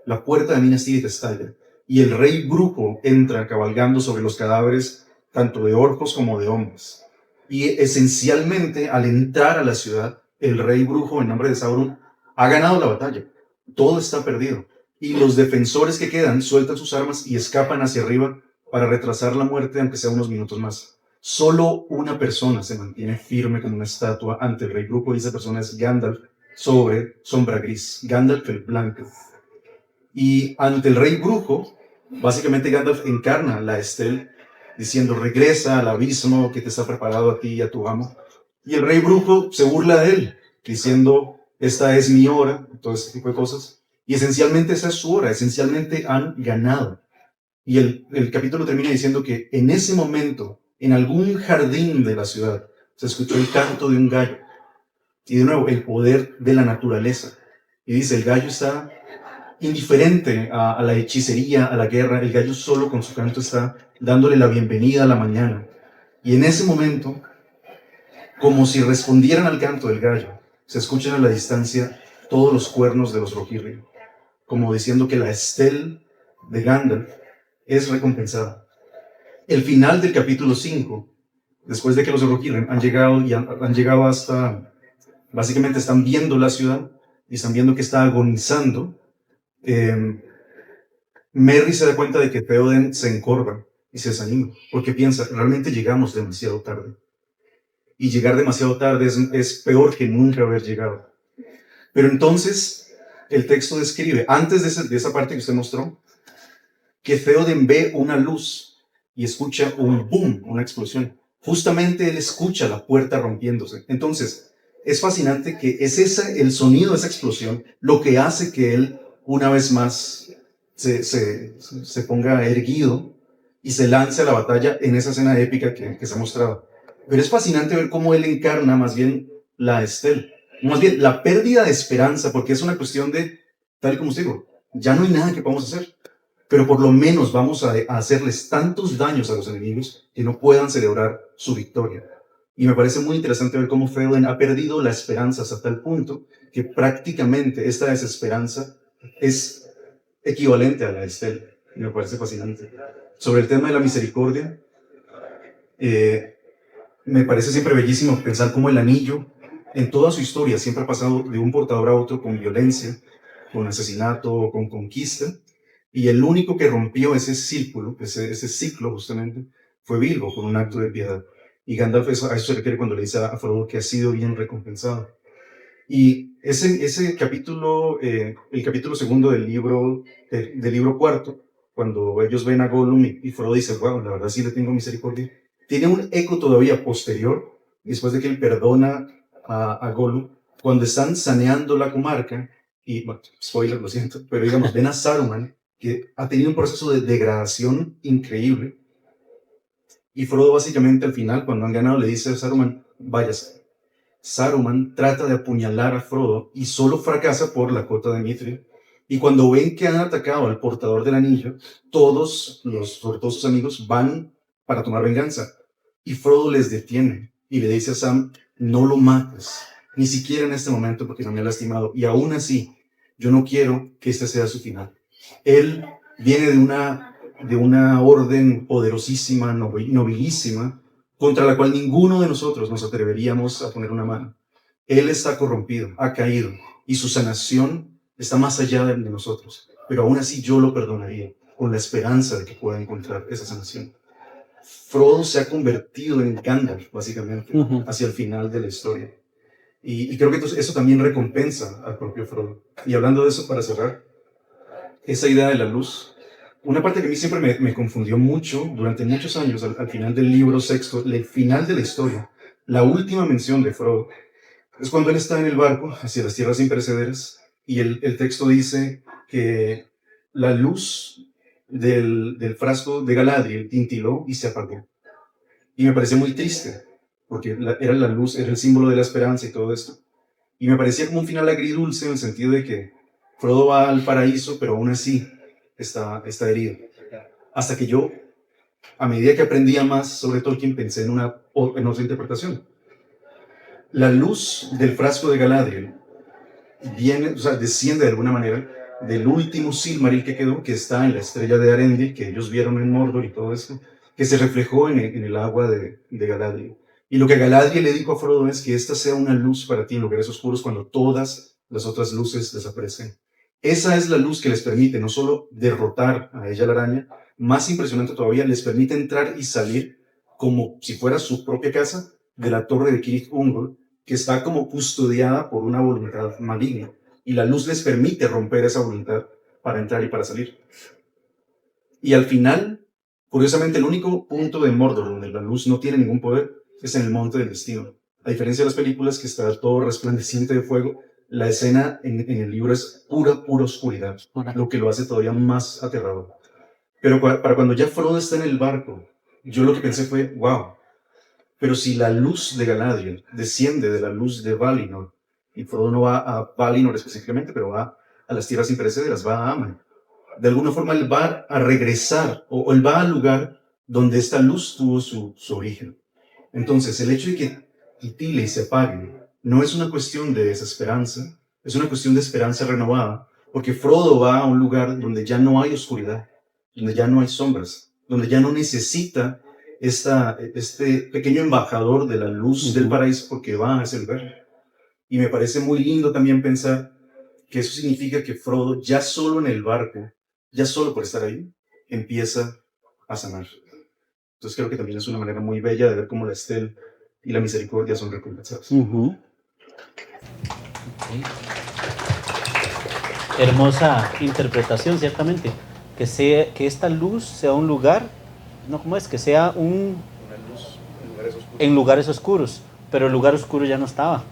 La puerta de Minas Tirith estalla y el rey brujo entra cabalgando sobre los cadáveres tanto de orcos como de hombres. Y esencialmente, al entrar a la ciudad, el rey brujo, en nombre de Sauron, ha ganado la batalla. Todo está perdido. Y los defensores que quedan sueltan sus armas y escapan hacia arriba para retrasar la muerte, aunque sea unos minutos más. Solo una persona se mantiene firme como una estatua ante el rey brujo, y esa persona es Gandalf sobre Sombra Gris. Gandalf el Blanco. Y ante el rey brujo, básicamente Gandalf encarna la Estelle, diciendo: regresa al abismo que te está preparado a ti y a tu amo. Y el rey brujo se burla de él, diciendo: esta es mi hora, todo ese tipo de cosas. Y esencialmente esa es su hora, esencialmente han ganado. Y el capítulo termina diciendo que en ese momento, en algún jardín de la ciudad, se escuchó el canto de un gallo. Y de nuevo, el poder de la naturaleza. Y dice, el gallo está indiferente a la hechicería, a la guerra. El gallo solo con su canto está dándole la bienvenida a la mañana, Y en ese momento, como si respondieran al canto del gallo, se escuchan a la distancia todos los cuernos de los Rohirrim, como diciendo que la Estel de Gandalf es recompensada. El final del capítulo 5, después de que los Rohirrim han llegado hasta, básicamente están viendo la ciudad y están viendo que está agonizando, Merry se da cuenta de que Theoden se encorva y se desanima, porque piensa, realmente llegamos demasiado tarde. Y llegar demasiado tarde es peor que nunca haber llegado. Pero entonces el texto describe, antes de esa parte que usted mostró, que Theoden ve una luz y escucha un boom, una explosión. Justamente él escucha la puerta rompiéndose. Entonces, es fascinante que es el sonido de esa explosión lo que hace que él, una vez más, se ponga erguido y se lance a la batalla en esa escena épica que se ha mostrado. Pero es fascinante ver cómo él encarna más bien la Estel, más bien la pérdida de esperanza, porque es una cuestión de, tal y como os digo, ya no hay nada que podamos hacer, pero por lo menos vamos a hacerles tantos daños a los enemigos que no puedan celebrar su victoria. Y me parece muy interesante ver cómo Theoden ha perdido la esperanza hasta tal punto que prácticamente esta desesperanza es equivalente a la Estel. Y me parece fascinante. Sobre el tema de la misericordia, me parece siempre bellísimo pensar cómo el anillo, en toda su historia, siempre ha pasado de un portador a otro con violencia, con asesinato, con conquista, y el único que rompió ese círculo, ese ciclo justamente, fue Bilbo, con un acto de piedad. Y Gandalf a eso se refiere cuando le dice a Frodo que ha sido bien recompensado. Y ese capítulo, el capítulo segundo del libro cuarto, cuando ellos ven a Gollum y Frodo dice, wow, la verdad sí le tengo misericordia, tiene un eco todavía posterior, después de que él perdona a Gollum, cuando están saneando la comarca, y, bueno, spoiler, lo siento, pero digamos, ven a Saruman, que ha tenido un proceso de degradación increíble, y Frodo básicamente al final, cuando han ganado, le dice a Saruman, váyase. Saruman trata de apuñalar a Frodo y solo fracasa por la cota de Mithril. Y cuando ven que han atacado al portador del anillo, sobre todo sus amigos, van para tomar venganza. Y Frodo les detiene y le dice a Sam, no lo mates, ni siquiera en este momento porque no me ha lastimado. Y aún así, yo no quiero que este sea su final. Él viene de una orden poderosísima, nobilísima, contra la cual ninguno de nosotros nos atreveríamos a poner una mano. Él está corrompido, ha caído, y su sanación está más allá de nosotros. Pero aún así yo lo perdonaría, con la esperanza de que pueda encontrar esa sanación. Frodo se ha convertido en Gandalf, básicamente, hacia el final de la historia. Y creo que eso también recompensa al propio Frodo. Y hablando de eso, para cerrar, esa idea de la luz, una parte que a mí siempre me confundió mucho, durante muchos años, al final del libro sexto, el final de la historia, la última mención de Frodo, es cuando él está en el barco hacia las tierras imperecederas, y el texto dice que la luz del frasco de Galadriel tintiló y se apagó. Y me parece muy triste, porque era la luz, era el símbolo de la esperanza y todo esto. Y me parecía como un final agridulce en el sentido de que Frodo va al paraíso, pero aún así está herido. Hasta que yo, a medida que aprendía más sobre Tolkien, pensé en otra interpretación. La luz del frasco de Galadriel desciende de alguna manera del último Silmaril que quedó, que está en la estrella de Arendil, que ellos vieron en Mordor y todo esto, que se reflejó en el agua de Galadriel. Y lo que Galadriel le dijo a Frodo es que esta sea una luz para ti en lugares oscuros cuando todas las otras luces desaparecen. Esa es la luz que les permite no solo derrotar a ella la araña, más impresionante todavía, les permite entrar y salir como si fuera su propia casa de la torre de Kirith Ungol, que está como custodiada por una voluntad maligna. Y la luz les permite romper esa voluntad para entrar y para salir. Y al final, curiosamente, el único punto de Mordor donde la luz no tiene ningún poder es en el Monte del Destino. A diferencia de las películas, que está todo resplandeciente de fuego, la escena en el libro es pura oscuridad, lo que lo hace todavía más aterrador. Pero para cuando ya Frodo está en el barco, yo lo que pensé fue, wow, pero si la luz de Galadriel desciende de la luz de Valinor, y Frodo no va a Valinor específicamente, pero va a las tierras imperecederas, va a Aman. De alguna forma él va a regresar, o él va al lugar donde esta luz tuvo su origen. Entonces, el hecho de que titile y se apague no es una cuestión de desesperanza, es una cuestión de esperanza renovada, porque Frodo va a un lugar donde ya no hay oscuridad, donde ya no hay sombras, donde ya no necesita este pequeño embajador de la luz del paraíso porque va a ese lugar. Y me parece muy lindo también pensar que eso significa que Frodo, ya solo en el barco, ya solo por estar ahí, empieza a sanar. Entonces creo que también es una manera muy bella de ver cómo la Estel y la misericordia son recompensadas. Hermosa interpretación, ciertamente. Que esta luz sea un lugar, no, ¿cómo es? Que sea una luz en lugares oscuros, pero el lugar oscuro ya no estaba,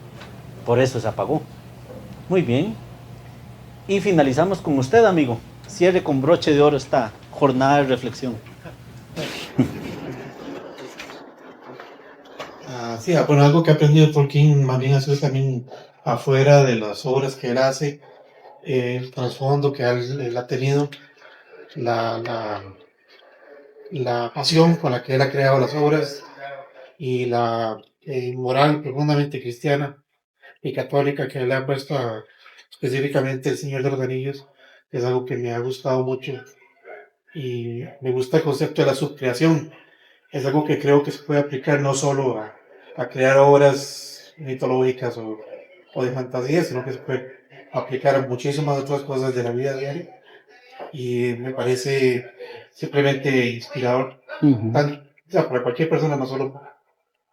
por eso se apagó. Muy bien. Y finalizamos con usted, amigo. Cierre con broche de oro esta jornada de reflexión. Sí, bueno, algo que ha aprendido Tolkien más bien ha sido también afuera de las obras que él hace, el trasfondo que él ha tenido, la pasión con la que él ha creado las obras y la moral profundamente cristiana y católica que le ha puesto específicamente el Señor de los Anillos, es algo que me ha gustado mucho y me gusta el concepto de la subcreación. Es algo que creo que se puede aplicar no solo a crear obras mitológicas o de fantasía, sino que se puede aplicar a muchísimas otras cosas de la vida diaria. Y me parece simplemente inspirador, o sea, para cualquier persona, no solo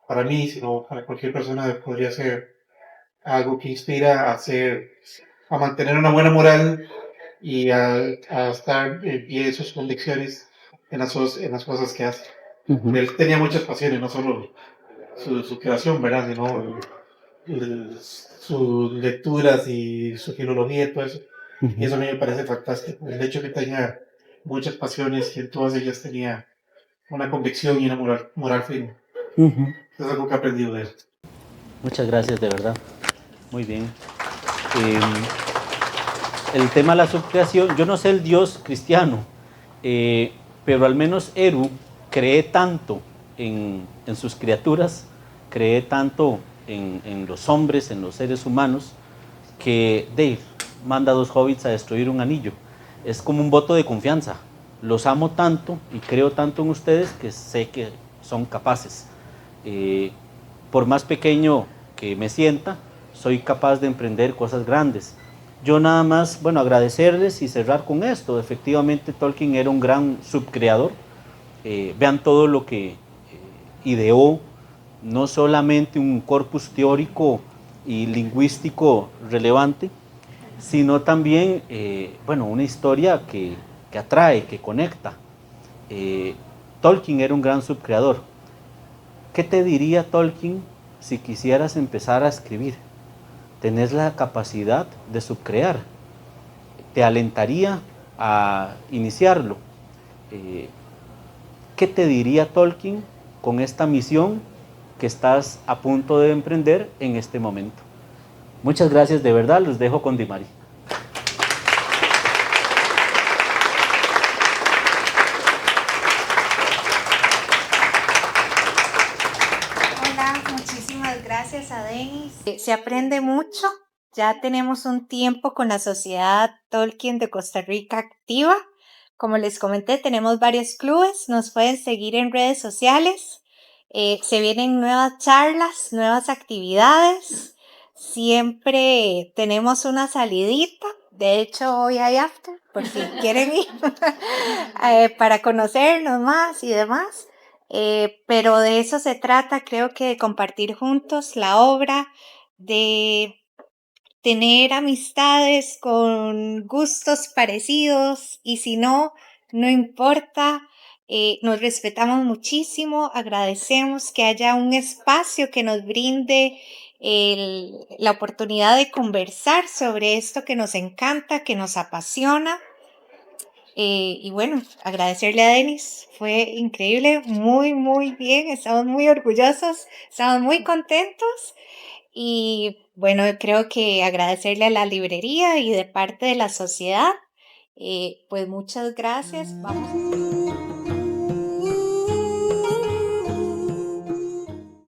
para mí, sino para cualquier persona podría ser algo que inspira a mantener una buena moral y a estar en pie de sus convicciones en las cosas que hace. Él tenía muchas pasiones, no solo su creación, ¿verdad? Sino sus lecturas y su filología y todo eso. Y eso a mí me parece fantástico. El hecho que tenía muchas pasiones y en todas ellas tenía una convicción y una moral firme. Es algo que he aprendido de él. Muchas gracias, de verdad. Muy bien. El tema de la subcreación, yo no sé el Dios cristiano, pero al menos Eru cree tanto en sus criaturas, cree tanto en los hombres, en los seres humanos, que Dave manda a 2 hobbits a destruir un anillo. Es como un voto de confianza. Los amo tanto y creo tanto en ustedes que sé que son capaces. Por más pequeño que me sienta, soy capaz de emprender cosas grandes. Yo nada más, bueno, agradecerles y cerrar con esto. Efectivamente, Tolkien era un gran subcreador. Vean todo lo que ideó, no solamente un corpus teórico y lingüístico relevante, sino también, bueno, una historia que atrae, que conecta. Tolkien era un gran subcreador. ¿Qué te diría Tolkien si quisieras empezar a escribir? Tenés la capacidad de subcrear. Te alentaría a iniciarlo. ¿Qué te diría Tolkien con esta misión que estás a punto de emprender en este momento? Muchas gracias, de verdad, los dejo con Dimari. Hola, muchísimas gracias a Denis. Se aprende mucho. Ya tenemos un tiempo con la Sociedad Tolkien de Costa Rica activa. Como les comenté, tenemos varios clubes. Nos pueden seguir en redes sociales. Se vienen nuevas charlas, nuevas actividades. Siempre tenemos una salidita. De hecho, hoy hay after, por si quieren ir, para conocernos más y demás. Pero de eso se trata, creo que de compartir juntos la obra, de tener amistades con gustos parecidos y si no, no importa. Nos respetamos muchísimo, agradecemos que haya un espacio que nos brinde la oportunidad de conversar sobre esto que nos encanta, que nos apasiona. Y bueno, agradecerle a Denis, fue increíble, muy, muy bien, estamos muy orgullosos, estamos muy contentos. Y bueno, creo que agradecerle a la librería y de parte de la sociedad, pues muchas gracias. Vamos.